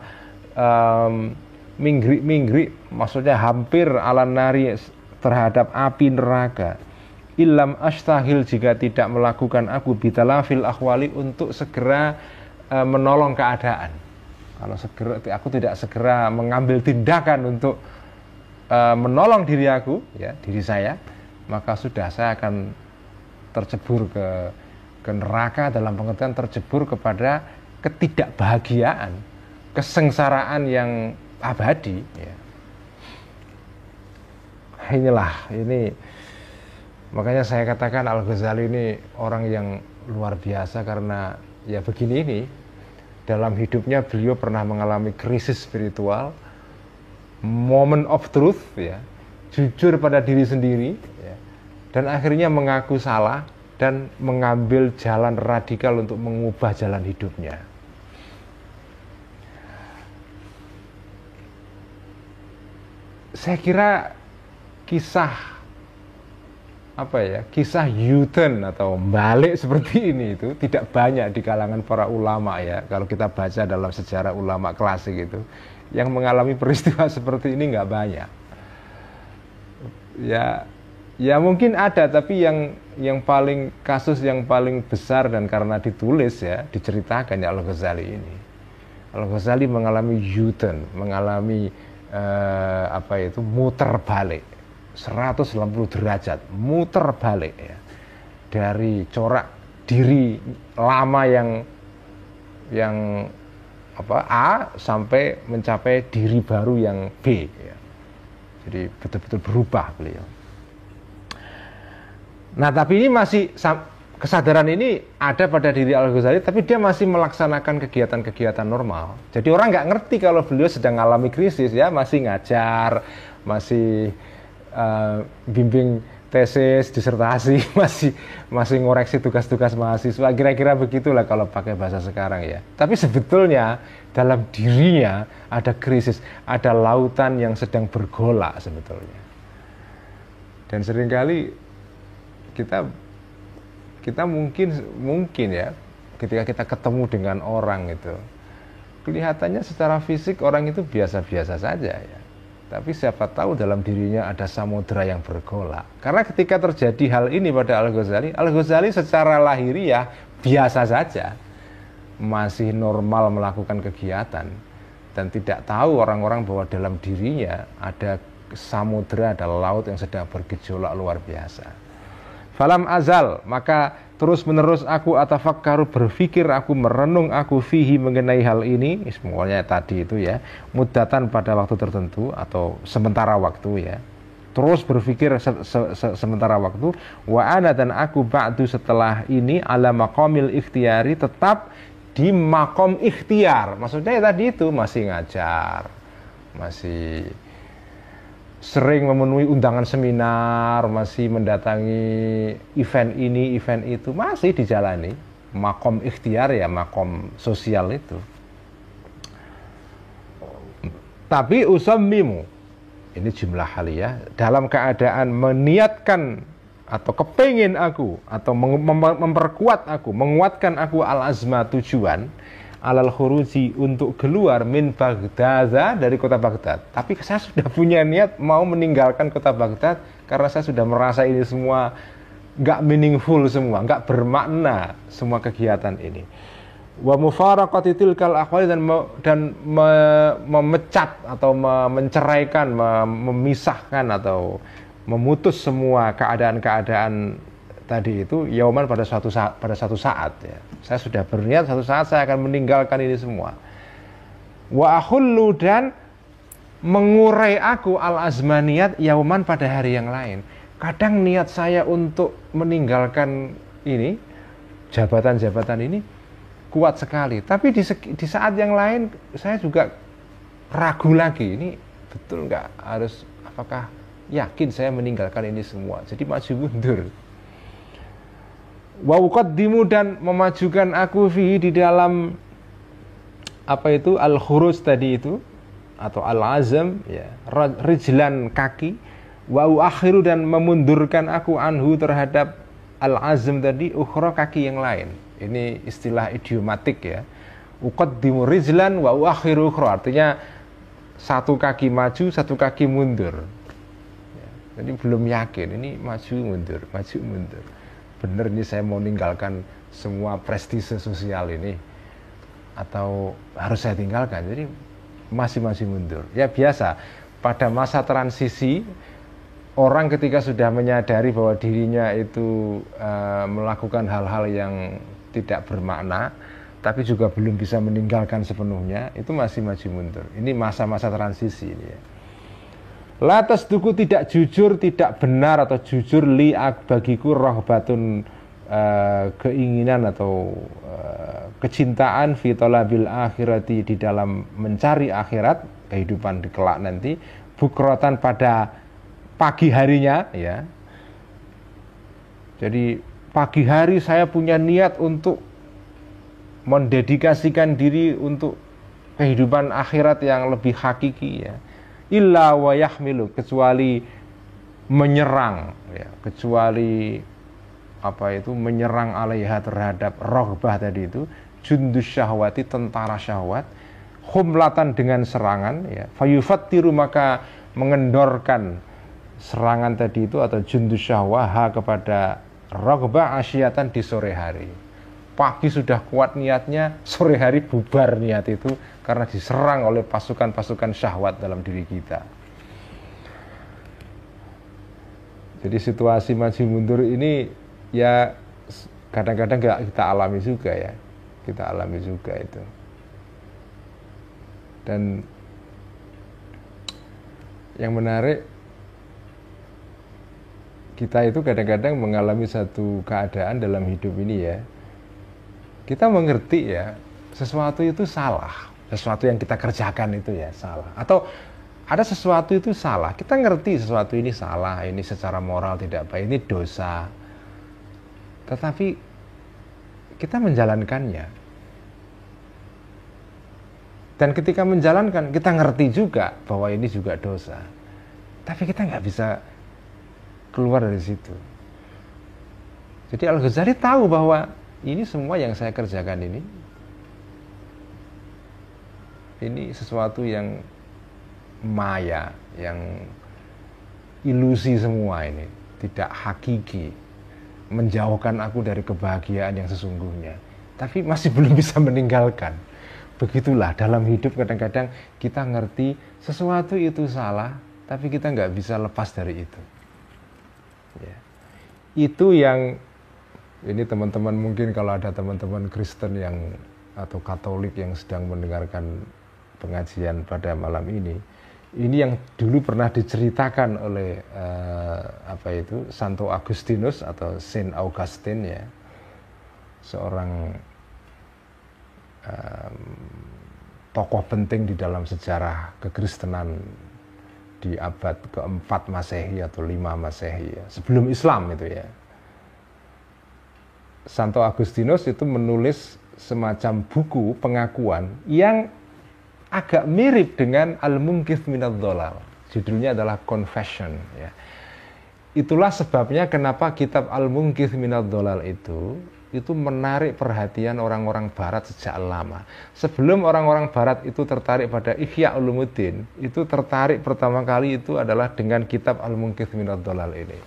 minggri maksudnya hampir ala nari terhadap api neraka. Illam astahil, jika tidak melakukan aku bitalafil akhwali, untuk segera menolong keadaan. Kalau segera aku tidak segera mengambil tindakan untuk menolong diri aku, ya, diri saya, maka sudah saya akan tercebur ke neraka, dalam pengertian tercebur kepada ketidakbahagiaan, kesengsaraan yang abadi. Ya. Ini makanya saya katakan Al-Ghazali ini orang yang luar biasa, karena ya begini ini, dalam hidupnya beliau pernah mengalami krisis spiritual, moment of truth ya, jujur pada diri sendiri ya, dan akhirnya mengaku salah dan mengambil jalan radikal untuk mengubah jalan hidupnya. Saya kira kisah kisah U-turn atau balik seperti ini itu tidak banyak di kalangan para ulama ya. Kalau kita baca dalam sejarah ulama klasik itu, yang mengalami peristiwa seperti ini nggak banyak. Ya mungkin ada, tapi yang paling kasus yang paling besar dan karena ditulis ya, diceritakan ya Al-Ghazali ini. Al-Ghazali mengalami U-turn, mengalami muter balik 180 derajat, muter balik ya, dari corak diri lama yang A sampai mencapai diri baru yang B ya. Jadi betul-betul berubah beliau. Nah, tapi ini masih kesadaran ini ada pada diri Al-Ghazali, tapi dia masih melaksanakan kegiatan-kegiatan normal. Jadi orang nggak ngerti kalau beliau sedang mengalami krisis ya, masih ngajar, masih bimbing tesis, disertasi, masih ngoreksi tugas-tugas mahasiswa, kira-kira begitulah kalau pakai bahasa sekarang ya. Tapi sebetulnya dalam dirinya ada krisis, ada lautan yang sedang bergolak sebetulnya. Dan seringkali kita mungkin ya, ketika kita ketemu dengan orang itu, kelihatannya secara fisik orang itu biasa-biasa saja ya. Tapi siapa tahu dalam dirinya ada samudera yang bergolak. Karena ketika terjadi hal ini pada Al-Ghazali secara lahiriah biasa saja, masih normal melakukan kegiatan, dan tidak tahu orang-orang bahwa dalam dirinya ada samudera, ada laut yang sedang bergejolak luar biasa. Falam azal, maka terus menerus aku atafakkaru, berpikir aku, merenung aku, fihi, mengenai hal ini, semuanya tadi itu ya, muddatan pada waktu tertentu atau sementara waktu ya, terus berpikir sementara waktu, wa ana, dan aku ba'du, setelah ini, ala maqamil ikhtiari, tetap di makom ikhtiar. Maksudnya ya tadi itu, masih ngajar, masih sering memenuhi undangan seminar, masih mendatangi event ini, event itu, masih dijalani makom ikhtiar ya, makom sosial itu. Tapi usammimu, ini jumlah haliyah, dalam keadaan meniatkan atau kepingin aku, atau memperkuat aku, menguatkan aku al-azma, tujuan, alal khuruji untuk keluar min Baghdad dari kota Baghdad. Tapi saya sudah punya niat mau meninggalkan kota Baghdad karena saya sudah merasa ini semua nggak meaningful semua, nggak bermakna semua kegiatan ini. Wa mufaraqati tilkal akhwali dan memecat atau menceraikan, memisahkan atau memutus semua keadaan-keadaan tadi itu yauman pada satu saat ya. Saya sudah berniat satu saat saya akan meninggalkan ini semua. Wa akhullu dan mengurai aku al-azmaniyat yauman pada hari yang lain. Kadang niat saya untuk meninggalkan ini jabatan-jabatan ini kuat sekali, tapi di saat yang lain saya juga ragu lagi, ini betul nggak, harus apakah yakin saya meninggalkan ini semua. Jadi maju mundur. Wa uqaddimu dan memajukan aku fihi di dalam apa itu al-khuruj tadi itu atau al-azam ya, rijlan kaki, wa uakhiru dan memundurkan aku anhu terhadap al-azam tadi ukhra kaki yang lain. Ini istilah idiomatik ya. Uqaddimu rijlan wa uakhiru ukhra, artinya satu kaki maju, satu kaki mundur. Ya, jadi belum yakin, ini maju mundur, maju mundur. Benar ini saya mau meninggalkan semua prestise sosial ini atau harus saya tinggalkan. Jadi masih mundur. Ya biasa, pada masa transisi orang ketika sudah menyadari bahwa dirinya itu melakukan hal-hal yang tidak bermakna, tapi juga belum bisa meninggalkan sepenuhnya, itu masih maju mundur. Ini masa-masa transisi ini ya. La tasduku tidak jujur, tidak benar atau jujur li bagiku rohbatun keinginan atau kecintaan fi talabil akhirati di dalam mencari akhirat, kehidupan di kelak nanti, bukrotan pada pagi harinya ya. Jadi pagi hari saya punya niat untuk mendedikasikan diri untuk kehidupan akhirat yang lebih hakiki ya. Illa wa yahmilu, kecuali menyerang ya, kecuali apa itu menyerang alaiha terhadap rohbah tadi itu, jundus syahwati, tentara syahwat, khumlatan dengan serangan ya, fayufattiru maka mengendorkan serangan tadi itu atau jundus syahwah kepada rohbah asyatan di sore hari. Pagi sudah kuat niatnya, sore hari bubar niat itu karena diserang oleh pasukan-pasukan syahwat dalam diri kita. Jadi situasi maju mundur ini ya kadang-kadang kita alami juga ya. Kita alami juga itu. Dan yang menarik, kita itu kadang-kadang mengalami satu keadaan dalam hidup ini ya. Kita mengerti ya, sesuatu itu salah, sesuatu yang kita kerjakan itu ya salah, atau ada sesuatu itu salah, kita ngerti sesuatu ini salah, ini secara moral tidak baik, ini dosa, tetapi kita menjalankannya. Dan ketika menjalankan, kita ngerti juga bahwa ini juga dosa, tapi kita nggak bisa keluar dari situ. Jadi Al-Ghazali tahu bahwa ini semua yang saya kerjakan ini sesuatu yang maya, yang ilusi semua ini, tidak hakiki, menjauhkan aku dari kebahagiaan yang sesungguhnya. Tapi masih belum bisa meninggalkan. Begitulah dalam hidup kadang-kadang kita ngerti sesuatu itu salah, tapi kita nggak bisa lepas dari itu. Ya. Itu yang ini teman-teman, mungkin kalau ada teman-teman Kristen yang atau Katolik yang sedang mendengarkan pengajian pada malam ini yang dulu pernah diceritakan oleh Santo Agustinus atau Saint Augustine ya, seorang tokoh penting di dalam sejarah kekristenan di abad ke-4 Masehi atau 5 Masehi ya, sebelum Islam itu ya. Santo Agustinus itu menulis semacam buku pengakuan yang agak mirip dengan Al-Munqidh Minadh Dhalal. Judulnya adalah Confession ya. Itulah sebabnya kenapa kitab Al-Munqidh Minadh Dhalal itu itu menarik perhatian orang-orang barat sejak lama. Sebelum orang-orang barat itu tertarik pada Ihya Ulumuddin, itu tertarik pertama kali itu adalah dengan kitab Al-Munqidh Minadh Dhalal ini.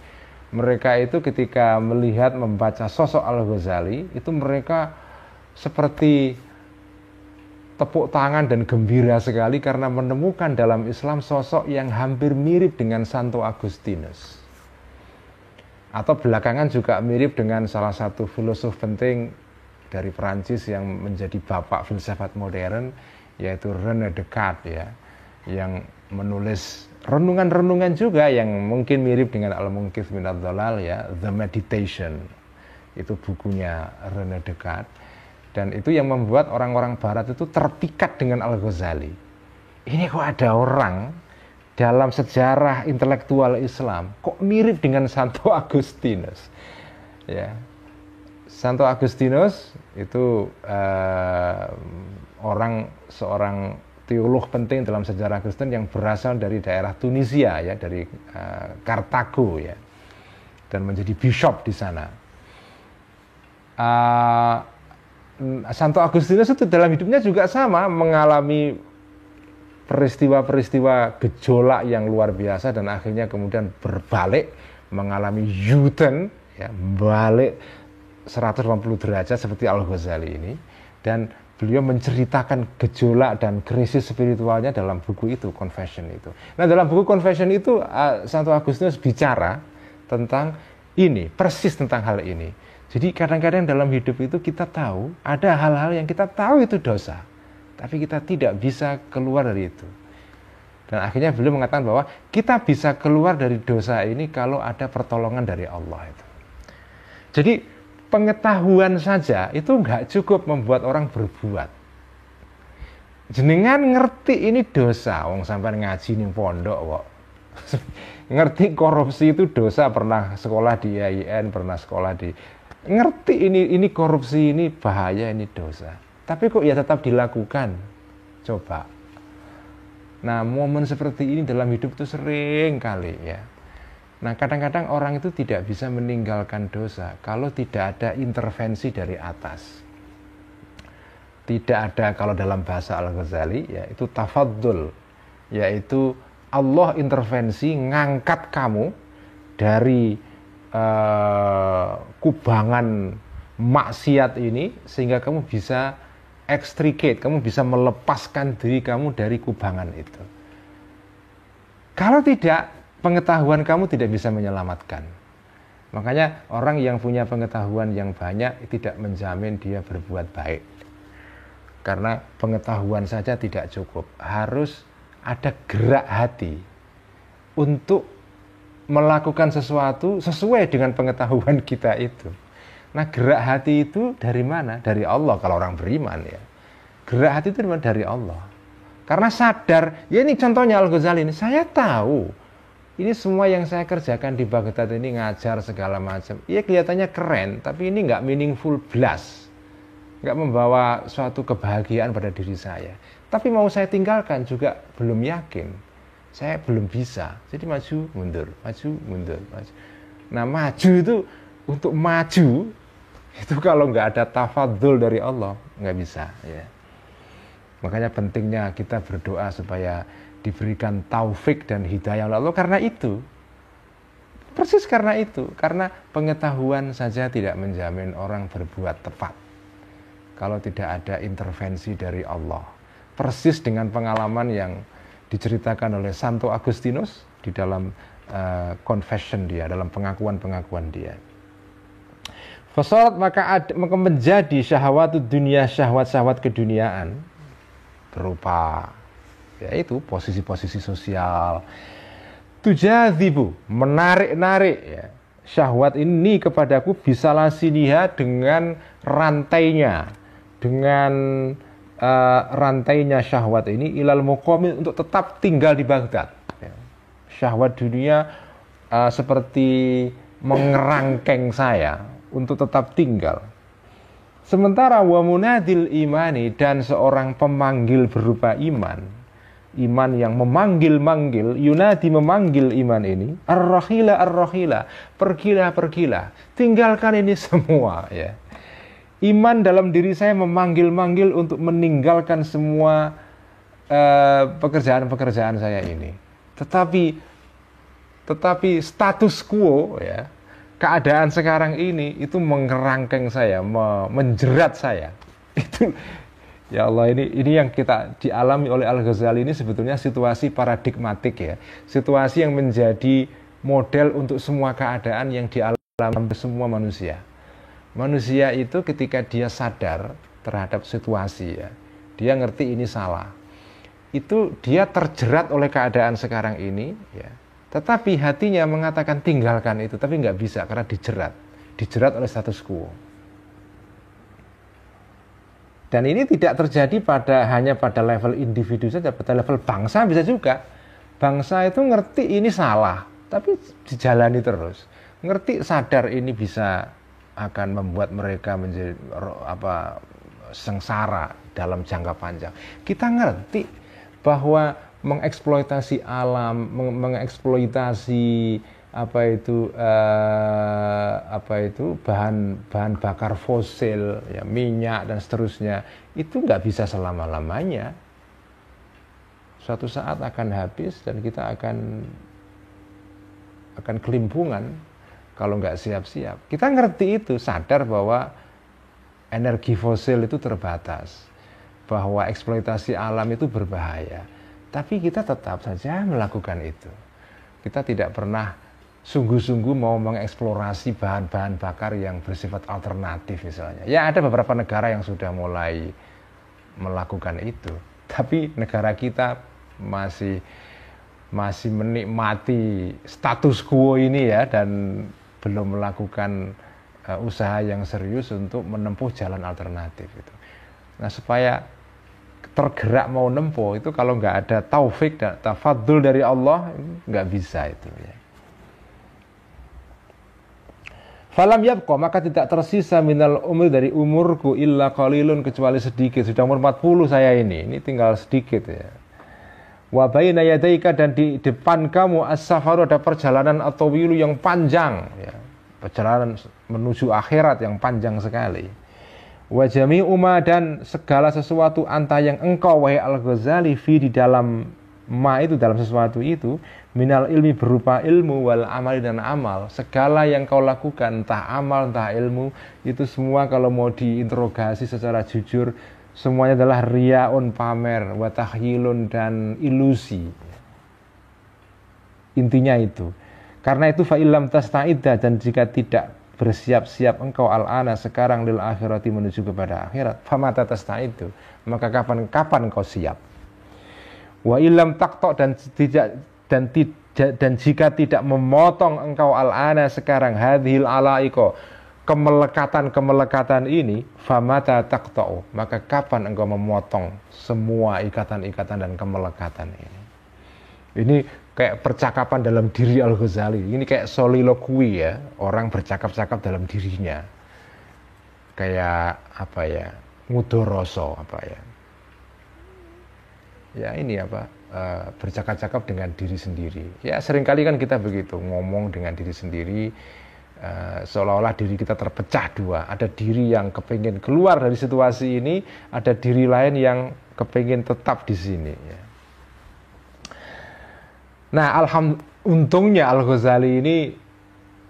Mereka itu ketika melihat, membaca sosok Al-Ghazali, itu mereka seperti tepuk tangan dan gembira sekali karena menemukan dalam Islam sosok yang hampir mirip dengan Santo Agustinus. Atau belakangan juga mirip dengan salah satu filosof penting dari Perancis yang menjadi bapak filsafat modern, yaitu René Descartes ya, yang menulis renungan-renungan juga yang mungkin mirip dengan Al-Munqidh Minadh Dhalal ya, The Meditation. Itu bukunya René Descartes. Dan itu yang membuat orang-orang barat itu terpikat dengan Al-Ghazali. Ini kok ada orang dalam sejarah intelektual Islam kok mirip dengan Santo Agustinus ya. Santo Agustinus itu seorang teolog penting dalam sejarah Kristen yang berasal dari daerah Tunisia ya, dari Kartago ya, dan menjadi bishop di sana. Santo Agustinus itu dalam hidupnya juga sama mengalami peristiwa-peristiwa gejolak yang luar biasa dan akhirnya kemudian berbalik, mengalami U-turn ya, balik 180 derajat seperti Al-Ghazali ini, dan beliau menceritakan gejolak dan krisis spiritualnya dalam buku itu, Confession itu. Nah, dalam buku Confession itu Santo Agustinus bicara tentang ini, persis tentang hal ini. Jadi kadang-kadang dalam hidup itu kita tahu ada hal-hal yang kita tahu itu dosa, tapi kita tidak bisa keluar dari itu. Dan akhirnya beliau mengatakan bahwa kita bisa keluar dari dosa ini kalau ada pertolongan dari Allah itu. Jadi pengetahuan saja itu nggak cukup membuat orang berbuat. Jenengan ngerti ini dosa, wong sampean ngaji ning pondok kok. Ngerti korupsi itu dosa, pernah sekolah di IAIN, pernah sekolah di, ngerti ini korupsi, ini bahaya, ini dosa. Tapi kok ya tetap dilakukan. Coba. Nah, momen seperti ini dalam hidup itu sering kali ya. Nah, kadang-kadang orang itu tidak bisa meninggalkan dosa kalau tidak ada intervensi dari atas. Tidak ada, kalau dalam bahasa Al-Ghazali ya, itu tafaddul, yaitu Allah intervensi ngangkat kamu dari kubangan maksiat ini sehingga kamu bisa extricate, kamu bisa melepaskan diri kamu dari kubangan itu. Kalau tidak, pengetahuan kamu tidak bisa menyelamatkan. Makanya orang yang punya pengetahuan yang banyak tidak menjamin dia berbuat baik. Karena pengetahuan saja tidak cukup. Harus ada gerak hati untuk melakukan sesuatu sesuai dengan pengetahuan kita itu. Nah, gerak hati itu dari mana? Dari Allah kalau orang beriman ya. Gerak hati itu dari Allah. Karena sadar, ya ini contohnya Al-Ghazali ini, saya tahu ini semua yang saya kerjakan di Baghdad ini, ngajar segala macam. Iya kelihatannya keren, tapi ini nggak meaningful blas. Nggak membawa suatu kebahagiaan pada diri saya. Tapi mau saya tinggalkan juga belum yakin. Saya belum bisa. Jadi maju, mundur, maju, mundur, maju. Nah, maju itu, untuk maju itu kalau nggak ada tafadzul dari Allah nggak bisa ya. Makanya pentingnya kita berdoa supaya diberikan taufik dan hidayah oleh Allah karena itu. Persis karena itu, karena pengetahuan saja tidak menjamin orang berbuat tepat kalau tidak ada intervensi dari Allah. Persis dengan pengalaman yang diceritakan oleh Santo Agustinus di dalam confession dia, dalam pengakuan-pengakuan dia. Fasarat maka menjadi syahwat dunia, syahwat-syahwat keduniaan berupa yaitu posisi-posisi sosial, tujadzibu, menarik-narik ya. Syahwat ini kepadaku bisalah siniha dengan rantainya, dengan rantainya syahwat ini ilal muqami, untuk tetap tinggal di Baghdad ya. Syahwat dunia seperti mengerangkeng saya untuk tetap tinggal. Sementara wa munadil imani, dan seorang pemanggil berupa iman, iman yang memanggil-manggil, yunadi memanggil iman ini, ar-rahila ar-rahila, pergilah, pergilah, tinggalkan ini semua ya. Iman dalam diri saya memanggil-manggil untuk meninggalkan semua pekerjaan-pekerjaan saya ini. Tetapi status quo, ya, keadaan sekarang ini itu mengerangkeng saya, menjerat saya. Itu, ya Allah, ini yang kita dialami oleh Al-Ghazali ini sebetulnya situasi paradigmatik, ya, situasi yang menjadi model untuk semua keadaan yang dialami semua manusia. Manusia itu ketika dia sadar terhadap situasi, ya, dia ngerti ini salah, itu dia terjerat oleh keadaan sekarang ini, ya, tetapi hatinya mengatakan tinggalkan itu, tapi nggak bisa karena dijerat oleh status quo. Dan ini tidak terjadi hanya pada level individu saja, pada level bangsa bisa juga. Bangsa itu ngerti ini salah, tapi dijalani terus. Ngerti, sadar ini bisa akan membuat mereka menjadi sengsara dalam jangka panjang. Kita ngerti bahwa mengeksploitasi alam, mengeksploitasi bahan bakar fosil, ya, minyak dan seterusnya, itu nggak bisa selama-lamanya. Suatu saat akan habis dan kita akan kelimpungan kalau nggak siap-siap. Kita ngerti itu, sadar bahwa energi fosil itu terbatas, bahwa eksploitasi alam itu berbahaya. Tapi kita tetap saja melakukan itu. Kita tidak pernah sungguh-sungguh mau mengeksplorasi bahan-bahan bakar yang bersifat alternatif misalnya. Ya, ada beberapa negara yang sudah mulai melakukan itu. Tapi negara kita masih menikmati status quo ini, ya, dan belum melakukan usaha yang serius untuk menempuh jalan alternatif itu. Nah, supaya tergerak mau nempuh itu, kalau nggak ada taufik dan tafadul dari Allah, nggak bisa itu, ya. Falam yabqa, maka tidak tersisa minal umur, dari umurku, illa qalilun, kecuali sedikit. Sudah umur 40 saya ini tinggal sedikit, ya. Wa baina yadaika, dan di depan kamu as-safaru, ada perjalanan atau wilu yang panjang, ya, perjalanan menuju akhirat yang panjang sekali. Wa jami'u ma, dan segala sesuatu anta yang engkau wahai Al-Ghazali fi, di dalam ma itu, dalam sesuatu itu, minal ilmi, berupa ilmu, wal amali, dan amal, segala yang kau lakukan, entah amal entah ilmu, itu semua kalau mau diinterogasi secara jujur, semuanya adalah riyaun, pamer, wa tahyilun, dan ilusi. Intinya itu. Karena itu fa illam tasta'idda, dan jika tidak bersiap-siap engkau al-ana, sekarang, lil akhirati, menuju kepada akhirat, famata tasta'iddu, maka kapan kau siap. Wa illam taqta, dan jika tidak memotong engkau al-ana, sekarang, hadhil alaiko, kemelekatan ini, famata taqta'u, maka kapan engkau memotong semua ikatan-ikatan dan kemelekatan ini. Ini kayak percakapan dalam diri Al-Ghazali. Ini kayak soliloquy, ya, orang bercakap-cakap dalam dirinya. Kayak mudoroso, ya, ini bercakap-cakap dengan diri sendiri. Ya, seringkali kan kita begitu, ngomong dengan diri sendiri, seolah-olah diri kita terpecah dua. Ada diri yang kepingin keluar dari situasi ini, ada diri lain yang kepingin tetap di sini, ya. Nah, untungnya Al-Ghazali ini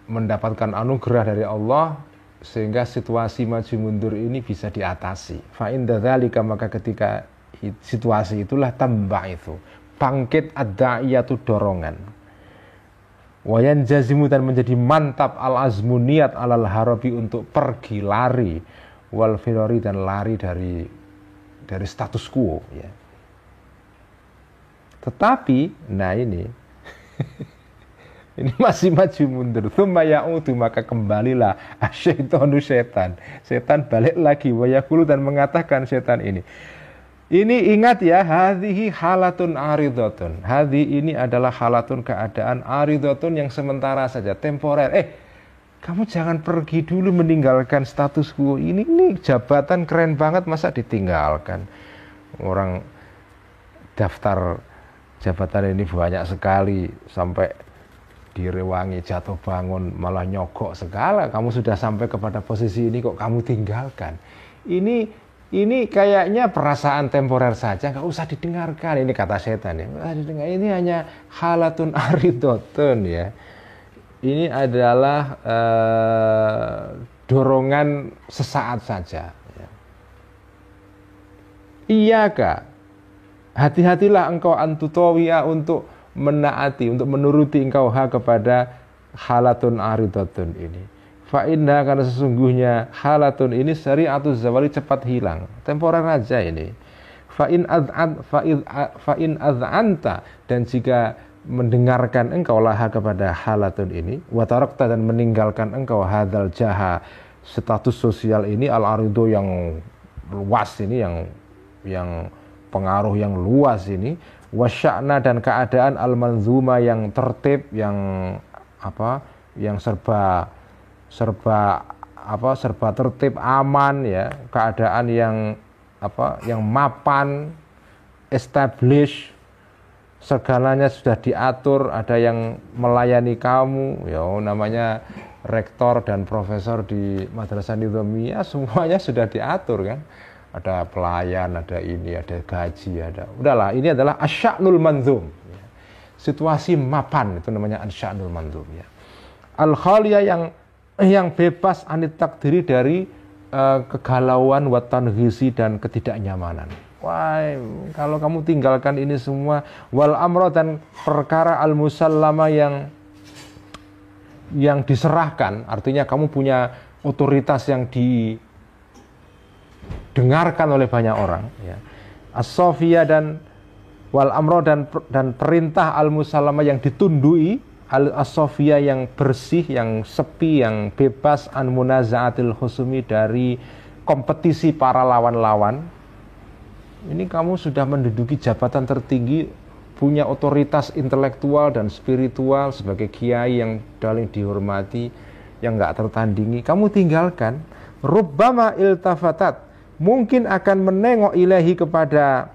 mendapatkan anugerah dari Allah, sehingga situasi maju mundur ini bisa diatasi. Fa inda dzalika, maka ketika situasi itulah tambah itu bangkit ad-da'iyatu, dorongan, wayan jazimu, dan menjadi mantap al-azmu, niat, alal harabi, untuk pergi, lari, wal firari, dan lari dari status quo, ya. Tetapi, nah ini ini masih maju mundur. Tsumma ya'udu, maka kembalilah asyaitonu, setan balik lagi, wa yaqulu, dan mengatakan setan ini ingat ya, hadhihi halatun aridatun, ini adalah halatun, keadaan, aridatun, yang sementara saja, temporer. Kamu jangan pergi dulu meninggalkan status quo ini jabatan keren banget, masa ditinggalkan? Orang daftar jabatan ini banyak sekali, sampai direwangi, jatuh bangun, malah nyogok segala. Kamu sudah sampai kepada posisi ini kok kamu tinggalkan. Ini kayaknya perasaan temporer saja, nggak usah didengarkan. Ini kata setan ya, nggak usah didengar. Ini hanya halatun aridotun ya. Ini adalah dorongan sesaat saja. Ya. Iyaka, hati-hatilah engkau antutawiyah untuk menaati, untuk menuruti engkau kepada halatun aridotun ini. Fa'inna, karena sesungguhnya halatun ini syari'atuz zawali, cepat hilang, temporer aja ini. Fa'in ad'anta, dan jika mendengarkan engkau laha kepada halatun ini, wa tarakta, dan meninggalkan engkau hadzal jaha, status sosial ini, al arido yang luas ini, yang pengaruh yang luas ini, wasya'na, dan keadaan al manzuma yang tertib, yang serba tertib, aman ya, keadaan yang mapan, establish, segalanya sudah diatur, ada yang melayani kamu ya, namanya rektor dan profesor di Madrasah Nizamiyah, semuanya sudah diatur kan. Ada pelayan, ada ini, ada gaji, ada. Udahlah, ini adalah asya'nul manzum. Ya. Situasi mapan, itu namanya asya'nul manzum. Ya. Al-khaliyah yang bebas anit takdiri, dari kegalauan, watanghisi, dan ketidaknyamanan. Wah, kalau kamu tinggalkan ini semua, wal amro, dan perkara al-musallama yang diserahkan, artinya kamu punya otoritas yang dengarkan oleh banyak orang ya. As-sofiyah, dan wal amro, dan perintah al-musallama yang ditundui, as-sofiyah yang bersih, yang sepi, yang bebas, an munaza'atil khusumi, dari kompetisi para lawan-lawan. Ini kamu sudah menduduki jabatan tertinggi, punya otoritas intelektual dan spiritual sebagai kiai yang paling dihormati, yang enggak tertandingi, kamu tinggalkan. Rubbama iltafatat, mungkin akan menengok ilahi, kepada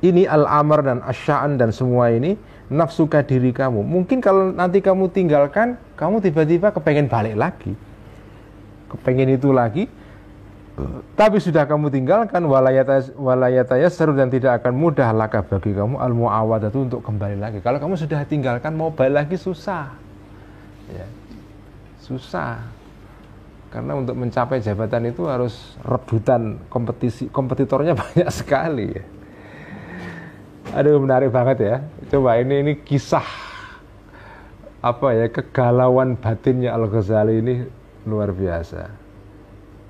ini al-amr dan asya'an dan semua ini, nafsuka, diri kamu. Mungkin kalau nanti kamu tinggalkan, kamu tiba-tiba kepengen balik lagi, kepengen itu lagi, tapi sudah kamu tinggalkan, walayataya seru, dan tidak akan mudah laka bagi kamu al-mu'awadatu, untuk kembali lagi. Kalau kamu sudah tinggalkan, mau balik lagi susah ya. Susah. Karena untuk mencapai jabatan itu harus rebutan, kompetitornya banyak sekali ya. Aduh, menarik banget ya. Coba ini kisah kegalauan batinnya Al-Ghazali ini luar biasa.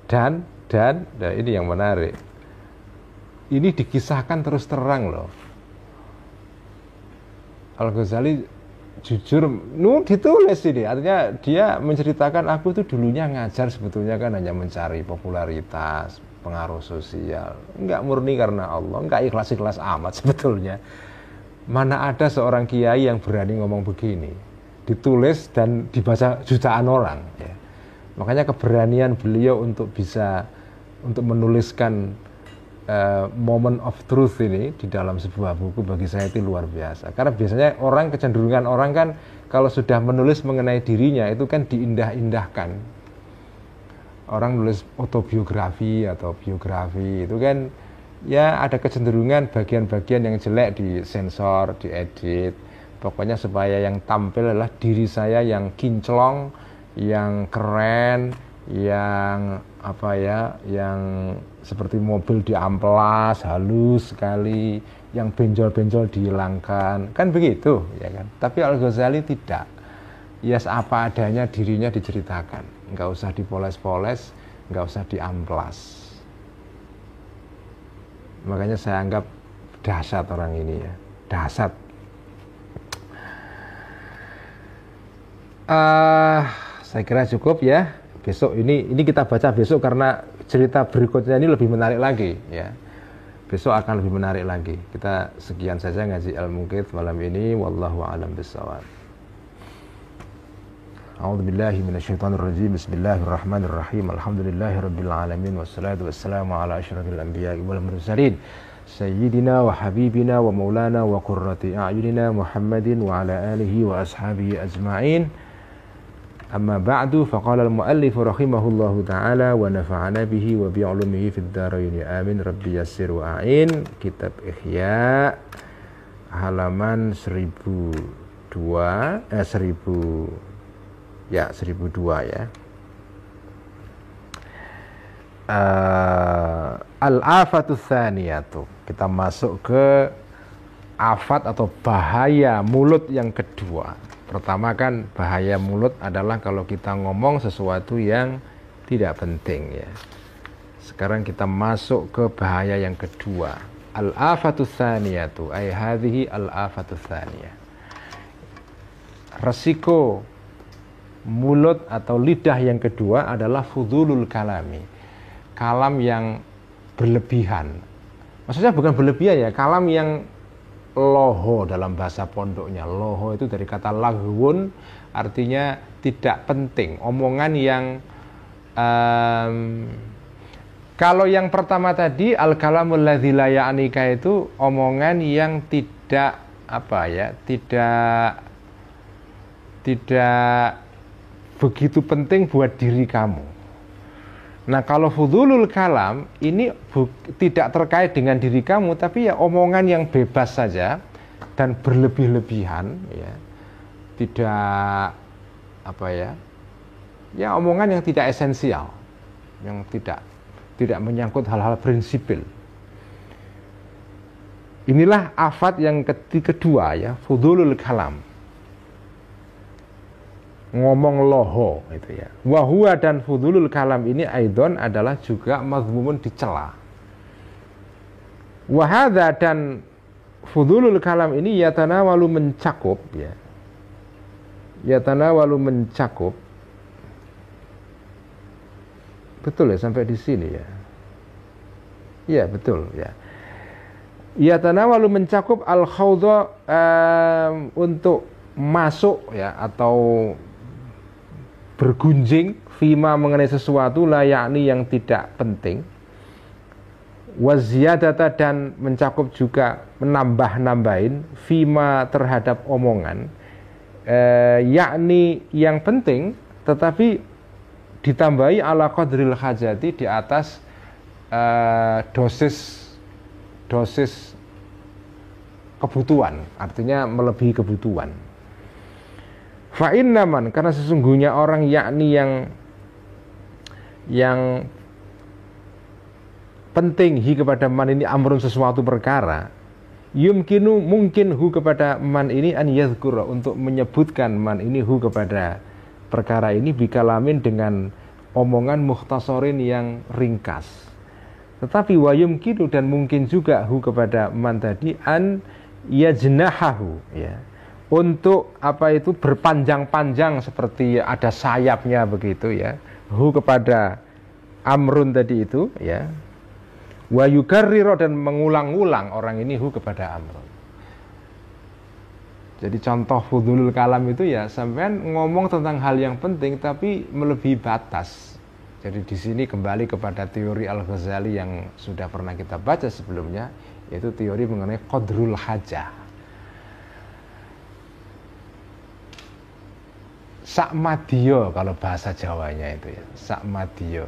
Dan ini yang menarik. Ini dikisahkan terus terang loh. Al-Ghazali jujur, ditulis ini, artinya dia menceritakan, aku itu dulunya ngajar sebetulnya kan hanya mencari popularitas, pengaruh sosial, enggak murni karena Allah, enggak ikhlas-ikhlas amat sebetulnya. Mana ada seorang kiai yang berani ngomong begini, ditulis dan dibaca jutaan orang ya. Makanya keberanian beliau untuk menuliskan moment of truth ini di dalam sebuah buku, bagi saya itu luar biasa. Karena biasanya kecenderungan orang kan kalau sudah menulis mengenai dirinya itu kan diindah-indahkan. Orang nulis autobiografi atau biografi itu kan ya ada kecenderungan bagian-bagian yang jelek disensor, diedit. Pokoknya supaya yang tampil adalah diri saya yang kinclong, yang keren, yang yang seperti mobil diamplas, halus sekali, yang benjol-benjol dihilangkan, kan begitu ya kan. Tapi Al-Ghazali tidak, ya apa adanya dirinya diceritakan, nggak usah dipoles-poles, nggak usah diamplas. Makanya saya anggap dahsyat orang ini ya, dahsyat. Saya kira cukup ya. Besok ini kita baca besok karena cerita berikutnya ini lebih menarik lagi ya. Besok akan lebih menarik lagi. Kita sekian saja ngaji Al-Muqidh malam ini, wallahu a'lam bishawab. A'udzubillahi minasyaitonir rajim. Bismillahirrahmanirrahim. Alhamdulillahirabbil alamin wassalatu wassalamu ala asyrafil anbiya'i wal mursalin sayyidina wa habibina wa maulana wa qurrati a'yunina Muhammadin wa ala alihi wa ashabihi ajma'in. Amma ba'du, faqala al-muallif rahimahullahu ta'ala wa nafa'ana bihi wa bi'ulumihi fid dharain amin rabbi yassir wa a'in. Kitab Ihya halaman 1002 ya. Al-afatus tsaniyatu. Kita masuk ke afat atau bahaya mulut yang kedua. Pertama kan bahaya mulut adalah kalau kita ngomong sesuatu yang tidak penting ya. Sekarang kita masuk ke bahaya yang kedua. Al-afatus tsaniyatu ay hadhihi al-afatus tsaniyah. Resiko mulut atau lidah yang kedua adalah fudulul kalami. Kalam yang berlebihan. Maksudnya bukan berlebihan ya, kalam yang loho dalam bahasa pondoknya. Loho itu dari kata laghwun, artinya tidak penting. Omongan yang kalau yang pertama tadi al-kalamul ladzi la ya'nika itu omongan yang tidak tidak begitu penting buat diri kamu. Nah, kalau fudulul kalam ini tidak terkait dengan diri kamu, tapi ya omongan yang bebas saja dan berlebih-lebihan ya. Tidak ya omongan yang tidak esensial, yang tidak menyangkut hal-hal prinsipil. Inilah afat yang kedua ya, fudulul kalam. Ngomong loho itu ya. Wahua dan fudulul kalam ini aidon adalah juga mazmumun dicela. Wahada dan fudulul kalam ini yatanawalu mencakup ya. Yatanawalu mencakup. Betul ya sampai di sini ya. Iya betul ya. Yatanawalu mencakup al-khawdha untuk masuk ya atau bergunjing fima mengenai sesuatu la yakni yang tidak penting, waziyadata dan mencakup juga menambah-nambahin fima terhadap omongan yakni yang penting tetapi ditambahi ala qadril hajati di atas dosis kebutuhan, artinya melebihi kebutuhan. Fa'innaman, karena sesungguhnya orang yakni yang penting hi kepada man ini amrun sesuatu perkara, yumkinu mungkin hu kepada man ini an yadhkura untuk menyebutkan man ini hu kepada perkara ini bikalamin dengan omongan mukhtasorin yang ringkas. Tetapi wa yumkinu dan mungkin juga hu kepada man tadi an yajnahahu ya. Untuk berpanjang-panjang seperti ada sayapnya begitu ya. Hu kepada amrun tadi itu ya. Wa yukarriro dan mengulang-ulang orang ini hu kepada amrun. Jadi contoh fudulul kalam itu ya sampean ngomong tentang hal yang penting tapi melebihi batas. Jadi di sini kembali kepada teori Al-Ghazali yang sudah pernah kita baca sebelumnya, yaitu teori mengenai qadrul hajah. Sakmadiyo kalau bahasa Jawanya itu ya, sakmadiyo.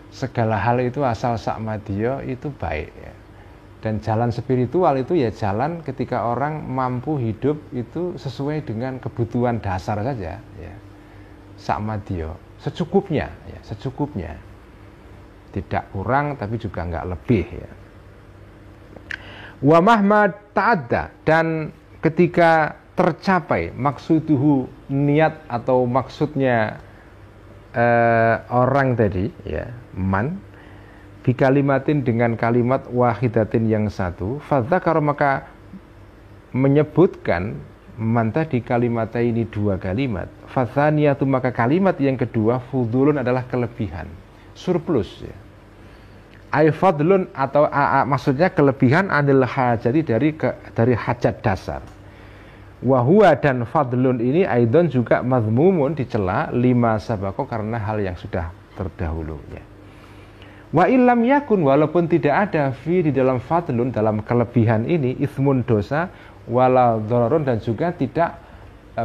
Segala hal itu asal sakmadiyo itu baik ya. Dan jalan spiritual itu ya jalan ketika orang mampu hidup itu sesuai dengan kebutuhan dasar saja ya. Sakmadiyo, secukupnya ya, secukupnya. Tidak kurang tapi juga enggak lebih ya. Wa mahma ta'adda, dan ketika tercapai maksuduhu, niat atau maksudnya orang tadi ya, man bikalimatin dengan kalimat wahidatin yang satu, fadzakar maka menyebutkan man tadi kalimatnya ini dua kalimat, fadzaniyatu maka kalimat yang kedua fudulun adalah kelebihan, surplus ya. Ai fadlun atau maksudnya kelebihan anil hajati dari hajat dasar. Wahua dan fadlun ini aidon juga mazmumun dicela lima sabako karena hal yang sudah terdahulunya. Wa illam yakun, walaupun tidak ada fi di dalam fadlun, dalam kelebihan ini, ismun dosa, wala dhararun, dan juga tidak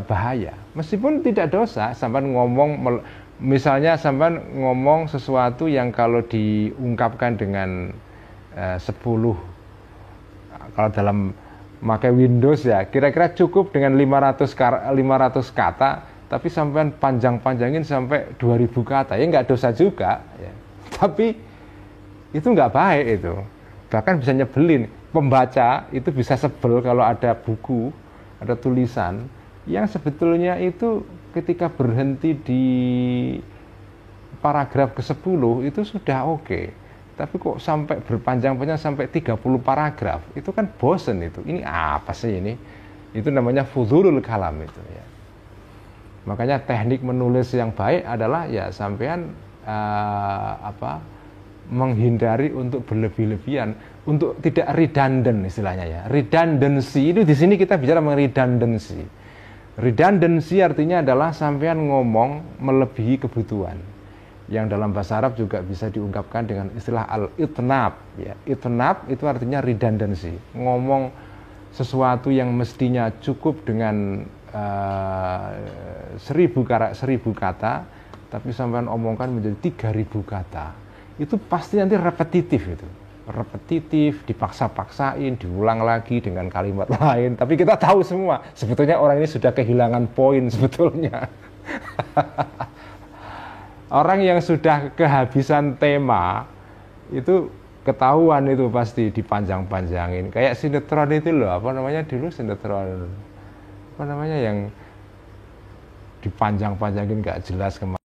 bahaya. Meskipun tidak dosa, sampean ngomong misalnya sampean ngomong sesuatu yang kalau diungkapkan dengan 10, kalau dalam pakai Windows ya, kira-kira cukup dengan 500 kata, tapi sampean panjang-panjangin sampai 2000 kata, ya nggak dosa juga ya. Tapi itu nggak baik itu, bahkan bisa nyebelin. Pembaca itu bisa sebel kalau ada buku, ada tulisan yang sebetulnya itu ketika berhenti di paragraf ke-10 itu sudah oke. Tapi kok sampai berpanjang-panjang sampai 30 paragraf, itu kan bosen itu. Ini apa sih ini? Itu namanya fudhulul kalam itu ya. Makanya teknik menulis yang baik adalah ya sampean menghindari untuk berlebih-lebihan, untuk tidak redundant istilahnya ya. Redundancy itu di sini kita bicara mengenai redundancy. Redundancy artinya adalah sampean ngomong melebihi kebutuhan. Yang dalam bahasa Arab juga bisa diungkapkan dengan istilah al-itnab ya. Itnab itu artinya redundancy. Ngomong sesuatu yang mestinya cukup dengan 1000 kata, tapi sampean omongkan menjadi 3000 kata. Itu pasti nanti repetitif itu. Repetitif, dipaksa-paksain, diulang lagi dengan kalimat lain. Tapi kita tahu semua, sebetulnya orang ini sudah kehilangan poin sebetulnya. Orang yang sudah kehabisan tema, itu ketahuan itu pasti dipanjang-panjangin. Kayak sinetron itu loh, apa namanya dulu sinetron. Apa namanya yang dipanjang-panjangin gak jelas kemana.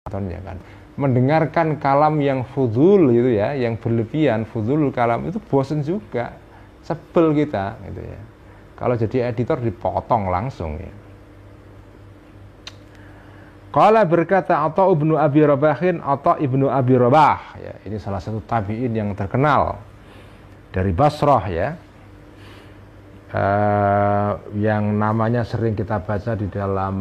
Ya kan, mendengarkan kalam yang fudul itu ya, yang berlebihan, fudul kalam itu bosen juga, sebel kita gitu ya. Kalau jadi editor dipotong langsung ya. Qala berkata Atha ibnu Abi Rabahin, Atha ibnu Abi Rabah ya, ini salah satu tabi'in yang terkenal dari Basrah ya. Yang namanya sering kita baca di dalam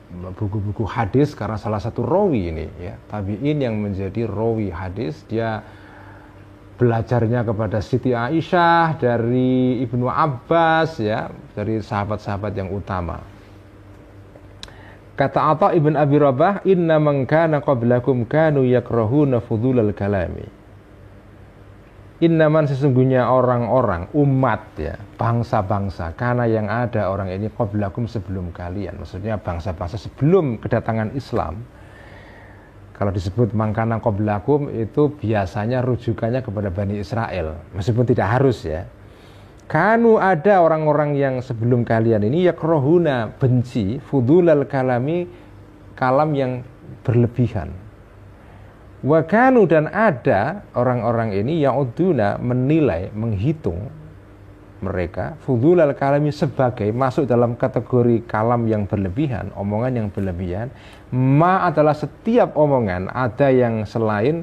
buku-buku hadis karena salah satu rawi ini ya, tabi'in yang menjadi rawi hadis. Dia belajarnya kepada Siti Aisyah dari Ibnu Abbas ya, dari sahabat-sahabat yang utama. Kata Atha ibn Abi Rabah, inna man kana qablakum kanu yakrahuna fudulal kalami. Innaman sesungguhnya orang-orang, umat ya, bangsa-bangsa, karena yang ada orang ini qablakum sebelum kalian, maksudnya bangsa-bangsa sebelum kedatangan Islam. Kalau disebut mangkana qablakum itu biasanya rujukannya kepada Bani Israel, meskipun tidak harus ya. Kanu ada orang-orang yang sebelum kalian ini yakrahuna, benci fudulal kalami, kalam yang berlebihan. Wa kanu, dan ada orang-orang ini yang uduna, menilai, menghitung mereka fudulal kalami sebagai masuk dalam kategori kalam yang berlebihan, omongan yang berlebihan. Ma adalah setiap omongan ada yang selain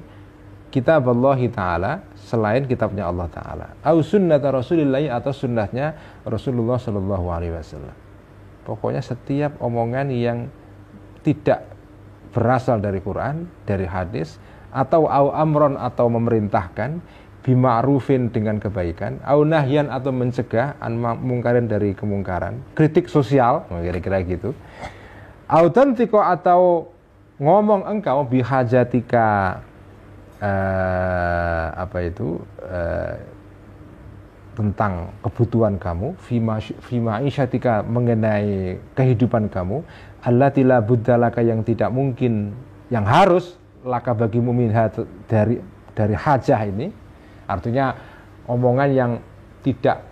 kitab Allah Ta'ala, selain kitabnya Allah Ta'ala, au sunnata Rasulillahi, atau sunnahnya Rasulullah Sallallahu Alaihi Wasallam. Pokoknya setiap omongan yang tidak berasal dari Quran, dari hadis, atau au amron, atau memerintahkan, bima'rufin, dengan kebaikan, au nahyan, atau mencegah, an mungkarin, dari kemungkaran, kritik sosial, kira-kira gitu, au tantiko, atau ngomong engkau bihajatika, tentang kebutuhan kamu, fima isyatika, mengenai kehidupan kamu, allati la buddalaka, yang tidak mungkin, yang harus laka bagimu minha, dari hajah ini, artinya omongan yang tidak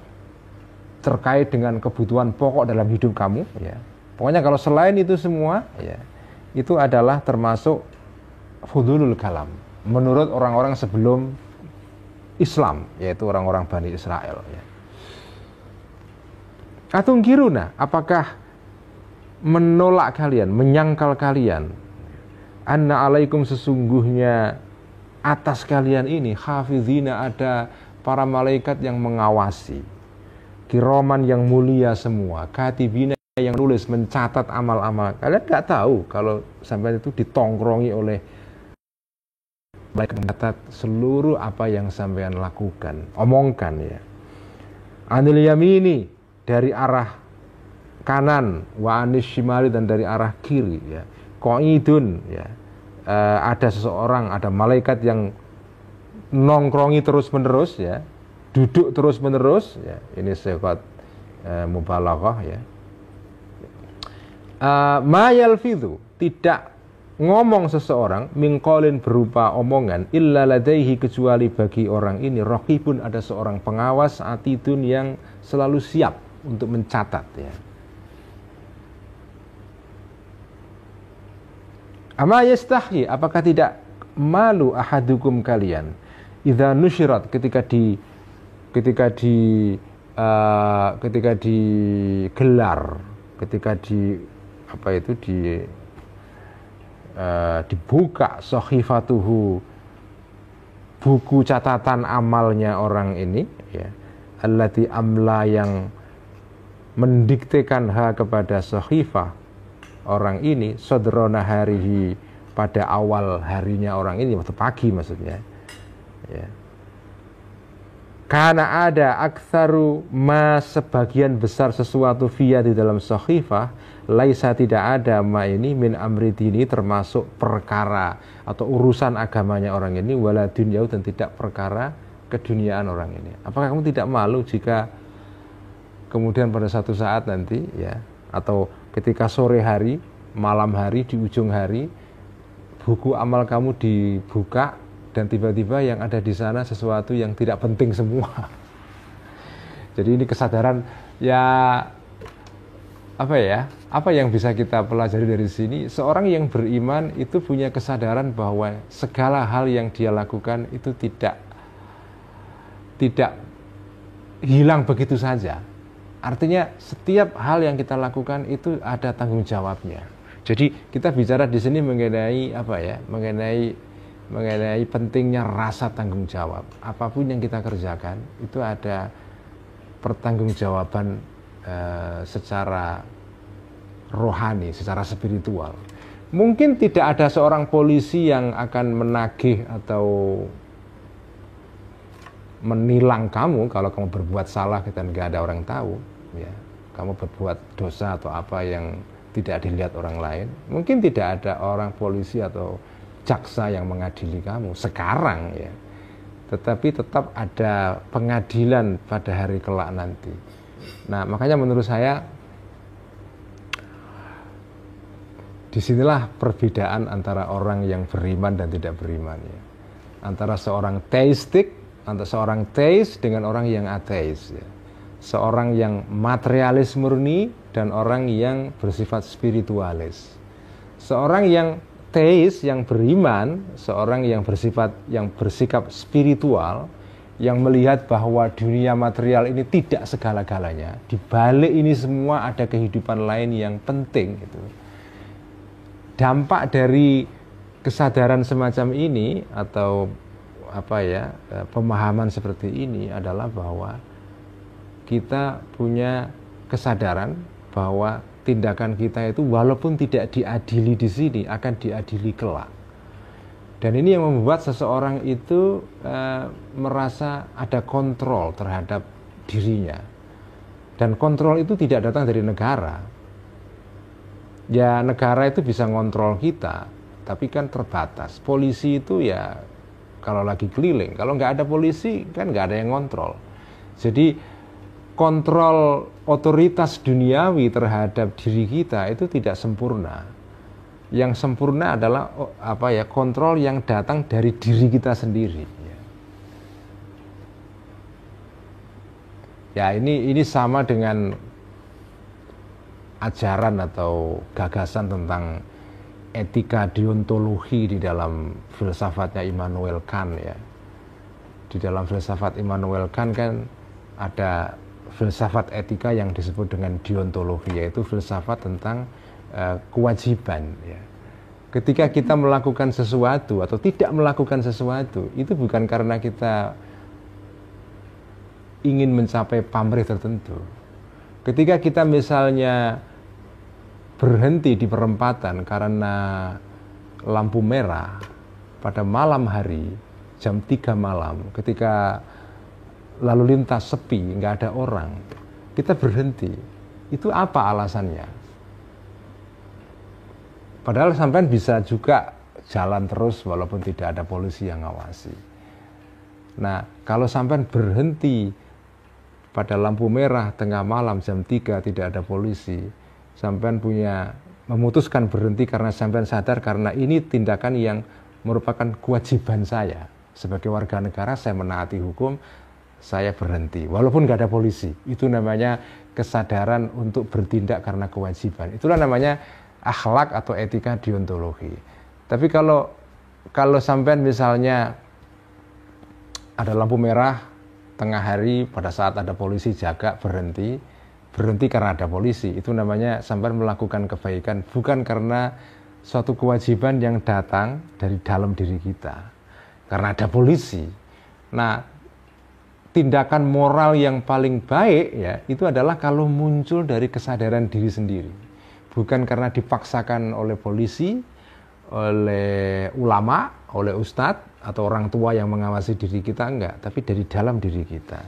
terkait dengan kebutuhan pokok dalam hidup kamu ya. Pokoknya kalau selain itu semua ya, itu adalah termasuk fudulul kalam menurut orang-orang sebelum Islam, yaitu orang-orang Bani Israel ya. Atungkiruna, apakah menolak kalian, menyangkal kalian, anna alaikum, sesungguhnya atas kalian ini, hafizina, ada para malaikat yang mengawasi, kiroman, yang mulia semua, katibina, yang nulis, mencatat amal-amal. Kalian nggak tahu kalau sampai itu ditongkrongi oleh mereka, mencatat seluruh apa yang sampean lakukan, omongkan ya. Anil yamini, dari arah kanan, wa anis shimali, dan dari arah kiri ya. Qaidun ya. Ada seseorang, ada malaikat yang nongkrongi terus-menerus ya, duduk terus-menerus ya. Ini sifat mubalaghah ya. Ma yalfidhu, tidak ngomong seseorang min qaulin, berupa omongan, illa ladaihi, kecuali bagi orang ini raqibun, ada seorang pengawas, atidun, yang selalu siap untuk mencatat ya. Ama yastahyi, apakah tidak malu ahadukum, kalian, idza nusyirat, ketika digelar, ketika dibuka sahifatuhu, buku catatan amalnya orang ini ya, allati amla, yang mendiktekan kepada sahifah orang ini, sodrona harihi, pada awal harinya orang ini, waktu pagi maksudnya ya. Karena ada aktsaru ma, sebagian besar sesuatu via, di dalam sahifah, laisa, tidak ada ma ini, min amri dini, termasuk perkara atau urusan agamanya orang ini, wala dunyau, dan tidak perkara keduniaan orang ini. Apakah kamu tidak malu jika kemudian pada satu saat nanti ya, atau ketika sore hari, malam hari, di ujung hari, buku amal kamu dibuka, dan tiba-tiba yang ada di sana sesuatu yang tidak penting semua. Jadi ini kesadaran ya, apa yang bisa kita pelajari dari sini? Seorang yang beriman itu punya kesadaran bahwa segala hal yang dia lakukan itu tidak hilang begitu saja. Artinya setiap hal yang kita lakukan itu ada tanggung jawabnya. Jadi kita bicara di sini mengenai mengenai pentingnya rasa tanggung jawab. Apapun yang kita kerjakan itu ada pertanggungjawaban secara rohani, secara spiritual. Mungkin tidak ada seorang polisi yang akan menagih atau menilang kamu kalau kamu berbuat salah dan nggak ada orang tahu ya. Kamu berbuat dosa atau apa yang tidak dilihat orang lain. Mungkin tidak ada orang polisi atau jaksa yang mengadili kamu sekarang ya, tetapi tetap ada pengadilan pada hari kelak nanti. Nah, makanya menurut saya disinilah perbedaan antara orang yang beriman dan tidak beriman ya. Antara seorang seorang teis dengan orang yang ateis ya. Seorang yang materialis murni dan orang yang bersifat spiritualis. Seorang yang teis, yang beriman, seorang yang bersikap spiritual, yang melihat bahwa dunia material ini tidak segala-galanya. Di balik ini semua ada kehidupan lain yang penting gitu. Dampak dari kesadaran semacam ini atau pemahaman seperti ini adalah bahwa kita punya kesadaran bahwa tindakan kita itu walaupun tidak diadili di sini akan diadili kelak. Dan ini yang membuat seseorang itu merasa ada kontrol terhadap dirinya. Dan kontrol itu tidak datang dari negara. Ya, negara itu bisa ngontrol kita, tapi kan terbatas. Polisi itu ya kalau lagi keliling, kalau nggak ada polisi kan nggak ada yang ngontrol. Jadi kontrol otoritas duniawi terhadap diri kita itu tidak sempurna. Yang sempurna adalah kontrol yang datang dari diri kita sendiri. Ya, ini sama dengan ajaran atau gagasan tentang etika deontologi di dalam filsafatnya Immanuel Kant ya. Di dalam filsafat Immanuel Kant kan ada filsafat etika yang disebut dengan deontologi, yaitu filsafat tentang kewajiban ya. Ketika kita melakukan sesuatu atau tidak melakukan sesuatu, itu bukan karena kita ingin mencapai pamrih tertentu. Ketika kita misalnya berhenti di perempatan karena lampu merah pada malam hari jam 3 malam ketika lalu lintas sepi, nggak ada orang, kita berhenti, itu apa alasannya? Padahal sampean bisa juga jalan terus walaupun tidak ada polisi yang ngawasi. Nah, kalau sampean berhenti pada lampu merah tengah malam jam 3 tidak ada polisi, sampean memutuskan berhenti karena sampean sadar karena ini tindakan yang merupakan kewajiban saya sebagai warga negara, saya menaati hukum, saya berhenti walaupun nggak ada polisi. Itu namanya kesadaran untuk bertindak karena kewajiban. Itulah namanya akhlak atau etika deontologi. Tapi kalau sampean misalnya ada lampu merah tengah hari pada saat ada polisi jaga, berhenti karena ada polisi, itu namanya sampean melakukan kebaikan bukan karena suatu kewajiban yang datang dari dalam diri kita, karena ada polisi. Nah, tindakan moral yang paling baik ya itu adalah kalau muncul dari kesadaran diri sendiri, bukan karena dipaksakan oleh polisi, oleh ulama, oleh ustadz atau orang tua yang mengawasi diri kita, enggak, tapi dari dalam diri kita.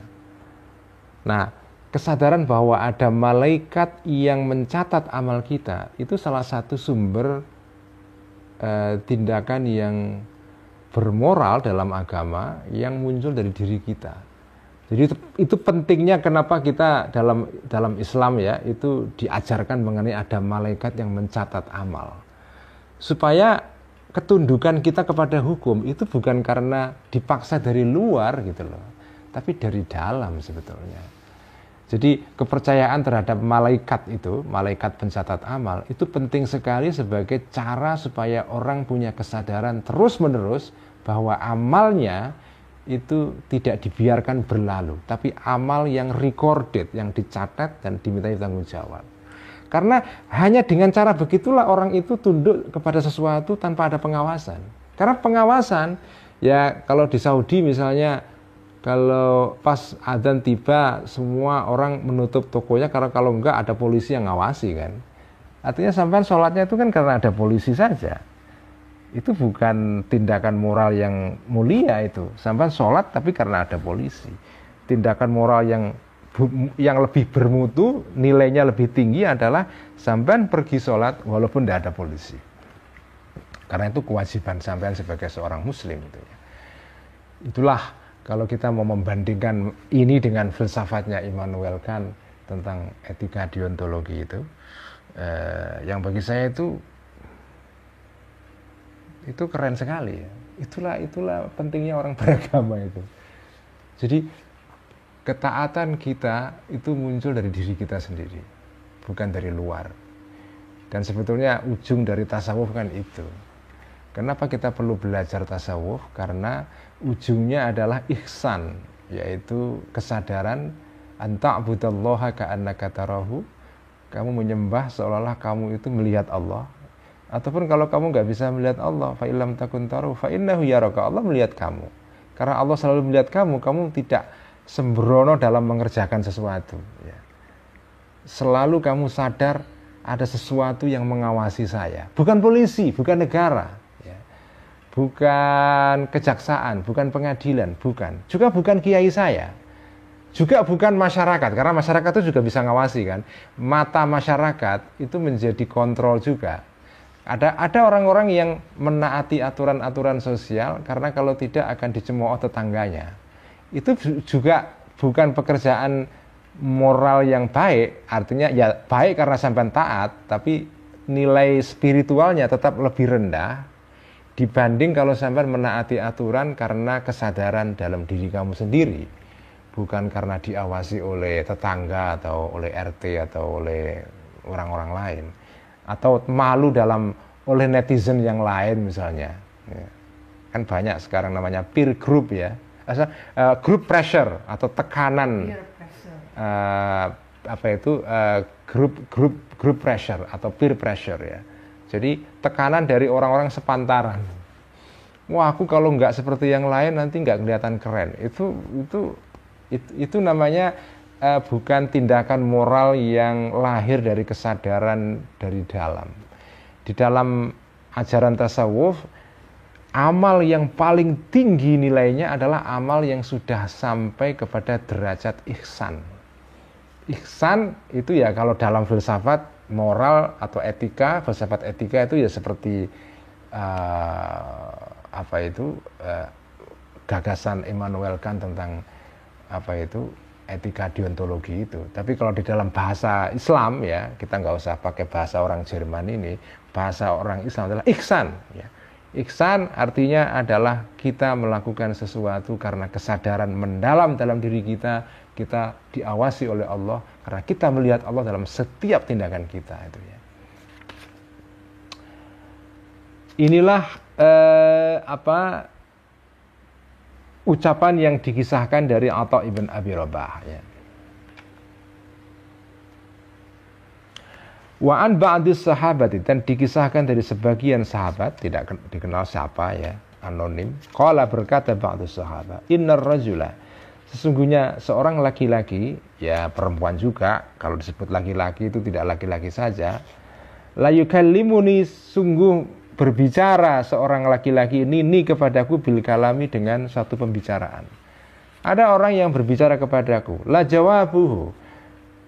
Nah, kesadaran bahwa ada malaikat yang mencatat amal kita itu salah satu sumber tindakan yang bermoral dalam agama yang muncul dari diri kita. Jadi itu pentingnya kenapa kita dalam Islam ya itu diajarkan mengenai ada malaikat yang mencatat amal, supaya ketundukan kita kepada hukum itu bukan karena dipaksa dari luar gitu loh, tapi dari dalam sebetulnya. Jadi kepercayaan terhadap malaikat itu, malaikat pencatat amal, itu penting sekali sebagai cara supaya orang punya kesadaran terus-menerus bahwa amalnya itu tidak dibiarkan berlalu, tapi amal yang recorded, yang dicatat dan dimintai tanggung jawab. Karena hanya dengan cara begitulah orang itu tunduk kepada sesuatu tanpa ada pengawasan. Karena pengawasan, ya kalau di Saudi misalnya, kalau pas adzan tiba semua orang menutup tokonya karena kalau enggak ada polisi yang ngawasi kan. Artinya sampai sholatnya itu kan karena ada polisi saja. Itu bukan tindakan moral yang mulia itu. Sampai sholat tapi karena ada polisi. Tindakan moral yang lebih bermutu, nilainya lebih tinggi adalah sampean pergi sholat walaupun tidak ada polisi. Karena itu kewajiban sampean sebagai seorang muslim itu ya. Itulah kalau kita mau membandingkan ini dengan filsafatnya Immanuel Kant tentang etika deontologi itu, yang bagi saya itu keren sekali ya. Itulah pentingnya orang beragama itu. Jadi ketaatan kita itu muncul dari diri kita sendiri, bukan dari luar. Dan sebetulnya ujung dari tasawuf kan itu. Kenapa kita perlu belajar tasawuf? Karena ujungnya adalah ihsan, yaitu kesadaran anta'budallaha ka'annaka tarahu. Kamu menyembah seolah-olah kamu itu melihat Allah. Ataupun kalau kamu nggak bisa melihat Allah, fa illam takun tarahu fa innahu yaraka. Allah melihat kamu. Karena Allah selalu melihat kamu tidak sembrono dalam mengerjakan sesuatu ya. Selalu kamu sadar ada sesuatu yang mengawasi saya, bukan polisi, bukan negara ya. Bukan kejaksaan, bukan pengadilan, juga bukan kiai saya, juga bukan masyarakat, karena masyarakat itu juga bisa ngawasi kan. Mata masyarakat itu menjadi kontrol juga. Ada orang-orang yang menaati aturan-aturan sosial karena kalau tidak akan dicemooh tetangganya. Itu juga bukan pekerjaan moral yang baik, artinya ya baik karena sampai taat, tapi nilai spiritualnya tetap lebih rendah dibanding kalau sampai menaati aturan karena kesadaran dalam diri kamu sendiri, bukan karena diawasi oleh tetangga atau oleh RT atau oleh orang-orang lain, atau malu oleh netizen yang lain misalnya. Kan banyak sekarang namanya peer group ya. Group pressure atau tekanan group pressure atau peer pressure ya. Jadi tekanan dari orang-orang sepantaran. Wah, aku kalau nggak seperti yang lain nanti nggak kelihatan keren. Itu namanya bukan tindakan moral yang lahir dari kesadaran dari dalam. Di dalam ajaran tasawuf, amal yang paling tinggi nilainya adalah amal yang sudah sampai kepada derajat ihsan. Ihsan itu ya kalau dalam filsafat moral atau etika, filsafat etika itu ya seperti gagasan Immanuel Kant tentang etika deontologi itu. Tapi kalau di dalam bahasa Islam ya, kita nggak usah pakai bahasa orang Jerman ini, bahasa orang Islam adalah ihsan ya. Ihsan artinya adalah kita melakukan sesuatu karena kesadaran mendalam dalam diri kita, kita diawasi oleh Allah karena kita melihat Allah dalam setiap tindakan kita itu ya. Inilah ucapan yang dikisahkan dari Atha ibn Abi Rabah ya. Wa an ba'dis sahabati, dan dikisahkan dari sebagian sahabat, tidak dikenal siapa ya, anonim. Qala, berkata ba'dus sahabat, innar rajula, sesungguhnya seorang laki-laki, ya perempuan juga, kalau disebut laki-laki itu tidak laki-laki saja. La yukallimuni, sungguh berbicara seorang laki-laki ini kepadaku bil kalami, dengan satu pembicaraan. Ada orang yang berbicara kepadaku, la jawabuhu,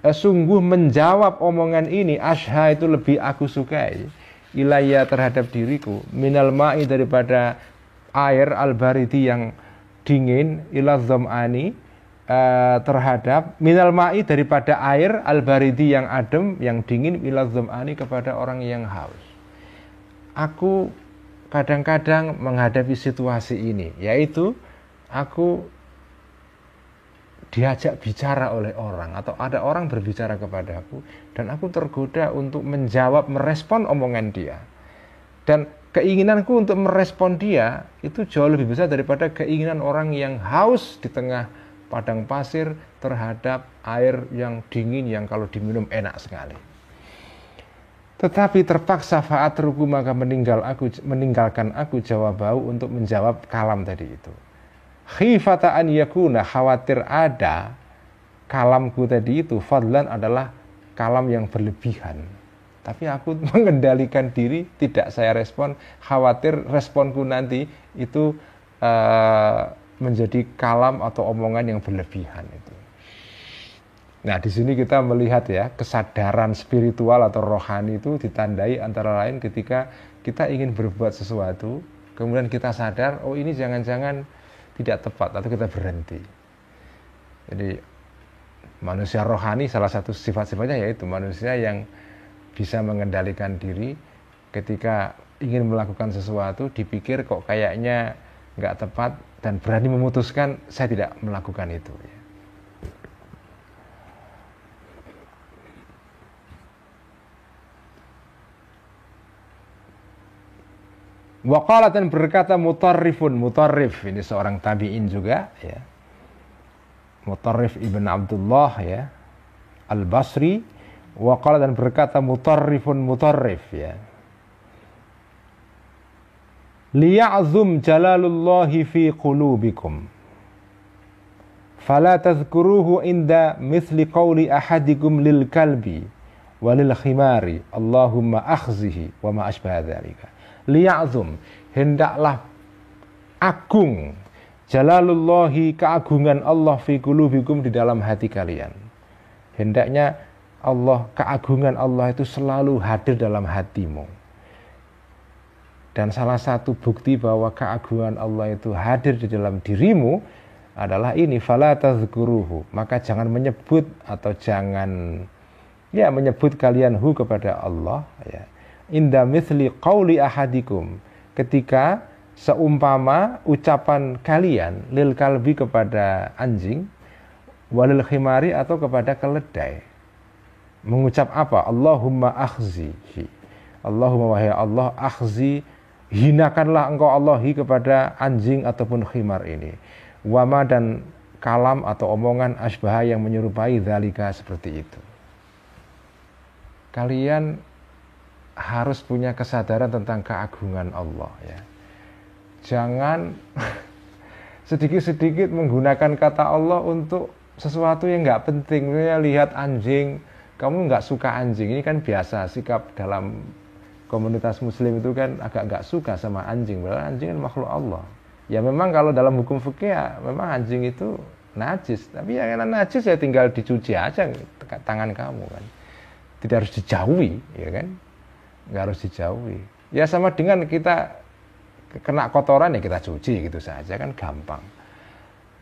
sungguh menjawab omongan ini, asha itu lebih aku sukai, ilayya terhadap diriku, minal ma'i daripada air, al-baridi yang dingin, ila dham'ani terhadap, minal ma'i daripada air, al-baridi yang adem, yang dingin, ila dham'ani kepada orang yang haus. Aku kadang-kadang menghadapi situasi ini, yaitu aku diajak bicara oleh orang, atau ada orang berbicara kepadaku, dan aku tergoda untuk menjawab, merespon omongan dia. Dan keinginanku untuk merespon dia itu jauh lebih besar daripada keinginan orang yang haus di tengah padang pasir terhadap air yang dingin yang kalau diminum enak sekali. Tetapi terpaksa fa'atruku, maka meninggalkan aku jawabahu, untuk menjawab kalam tadi itu. Khifata an yakuna, khawatir ada kalamku tadi itu, fadlan adalah kalam yang berlebihan. Tapi aku mengendalikan diri, tidak saya respon, khawatir responku nanti itu menjadi kalam atau omongan yang berlebihan itu. Nah, di sini kita melihat ya, kesadaran spiritual atau rohani itu ditandai antara lain ketika kita ingin berbuat sesuatu, kemudian kita sadar, oh ini jangan-jangan tidak tepat, atau kita berhenti. Jadi manusia rohani salah satu sifat-sifatnya yaitu manusia yang bisa mengendalikan diri ketika ingin melakukan sesuatu, dipikir kok kayaknya nggak tepat, dan berani memutuskan saya tidak melakukan itu. Waqala, dan berkata Mutarrif, ini seorang tabi'in juga ya. Mutarrif ibn Abdullah ya, Al-Basri. Waqala, dan berkata Mutarrif ya. Liya'zum jalalullahi fi qulubikum, fala tadhkuruhu inda mithli qawli ahadikum lil kalbi walil khimari Allahumma akhzihi wa ma ashbaha dzalika. Liya'zum, hendaklah agung, jalalullahi, keagungan Allah, fi qulubikum, di dalam hati kalian. Hendaknya Allah, keagungan Allah itu selalu hadir dalam hatimu. Dan salah satu bukti bahwa keagungan Allah itu hadir di dalam dirimu adalah ini, fala tazkuruhu, maka jangan menyebut atau jangan menyebut kalian kepada Allah ya. Inda mithli qawli ahadikum, ketika seumpama ucapan kalian, lil kalbi, kepada anjing, walil khimari, atau kepada keledai. Mengucap apa? Allahumma akhzihi, Allahumma, wahai Allah, akhzi, hinakanlah engkau Allahi kepada anjing ataupun khimar ini. Wama, dan kalam atau omongan asbah yang menyerupai dzalika, seperti itu. Kalian harus punya kesadaran tentang keagungan Allah ya. Jangan sedikit-sedikit menggunakan kata Allah untuk sesuatu yang nggak penting. Misalnya lihat anjing, kamu nggak suka anjing, ini kan biasa sikap dalam komunitas muslim itu kan agak nggak suka sama anjing, padahal anjing kan makhluk Allah. Ya memang kalau dalam hukum fikih ya memang anjing itu najis, tapi ya karena najis ya tinggal dicuci aja tangan kamu kan, tidak harus dijauhi, ya kan, nggak harus dijauhi. Ya sama dengan kita kena kotoran ya kita cuci gitu saja kan, gampang.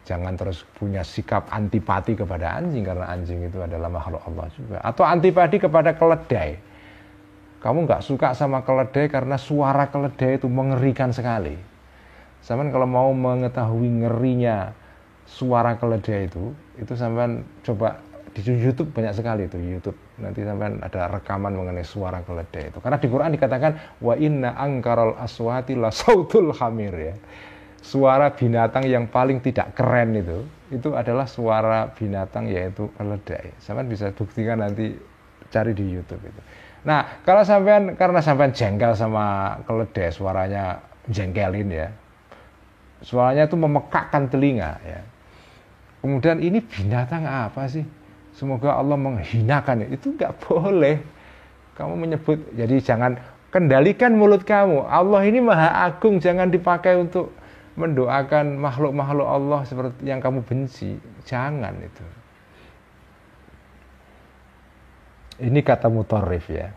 Jangan terus punya sikap antipati kepada anjing karena anjing itu adalah makhluk Allah juga. Atau antipati kepada keledai. Kamu nggak suka sama keledai karena suara keledai itu mengerikan sekali. Sampean kalau mau mengetahui ngerinya suara keledai itu sampean coba di YouTube, banyak sekali itu YouTube. Nanti sampean ada rekaman mengenai suara keledai itu. Karena di Quran dikatakan wa inna angkaral aswati la sautul hamir ya. Suara binatang yang paling tidak keren itu adalah suara binatang yaitu keledai. Sampean bisa buktikan nanti, cari di YouTube itu. Nah, kalau sampean karena sampean jengkel sama keledai, suaranya jengkelin ya. Suaranya itu memekakkan telinga ya. Kemudian ini binatang apa sih? Semoga Allah menghinakan itu nggak boleh. Kamu menyebut, jadi jangan kendalikan mulut kamu. Allah ini maha agung, jangan dipakai untuk mendoakan makhluk-makhluk Allah seperti yang kamu benci. Jangan itu. Ini kata mutarrif ya.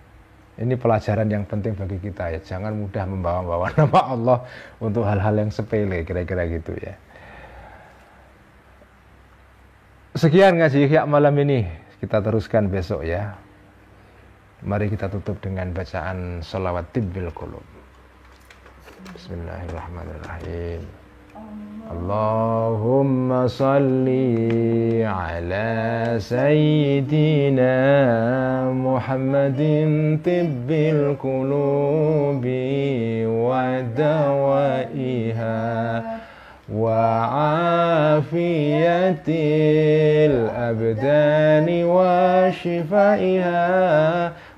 Ini pelajaran yang penting bagi kita ya. Jangan mudah membawa-bawa nama Allah untuk hal-hal yang sepele, kira-kira gitu ya. Sekian ngaji Ihya malam ini. Kita teruskan besok ya. Mari kita tutup dengan bacaan sholawat tibbil qulub. Bismillahirrahmanirrahim. Allahumma salli ala sayyidina Muhammadin tibbil qulubi wa dawaiha wa afiyatil abdani wa shifaiha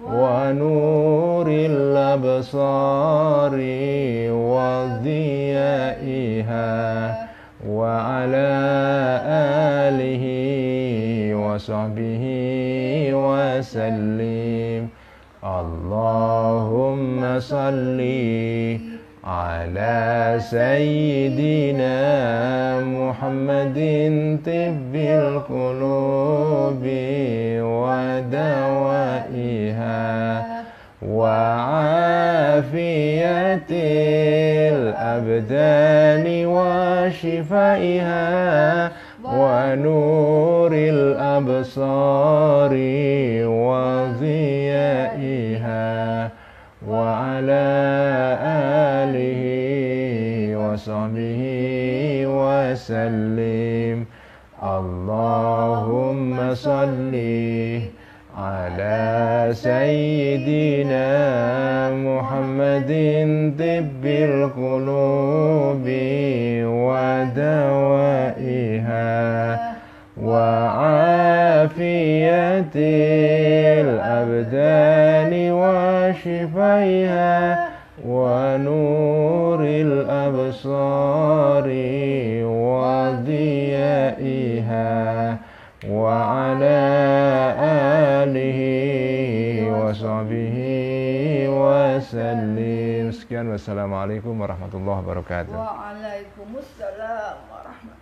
wa nuril absari wa dhiyaiha wa ala alihi wa sahbihi wa sallim. Allahumma salli ala sayyidina Muhammadin tibbil qulubi wa dawaiha wa afiyatil abdani wa shifaiha wa nuril absari wa dhiyaiha wa ala alihi wa sahbihi wa sallim. Allahumma salli ala sayyidina Muhammadin tibbil qulubi wa dawaiha wa afiyatil abdani wa shifaiha wa nuril absari wa dhiyaiha wa ala alihi wa sahbihi wa sallim. Sekian, wassalamualaikum warahmatullahi wabarakatuh. Waalaikumsalam warahmatullahi wabarakatuh.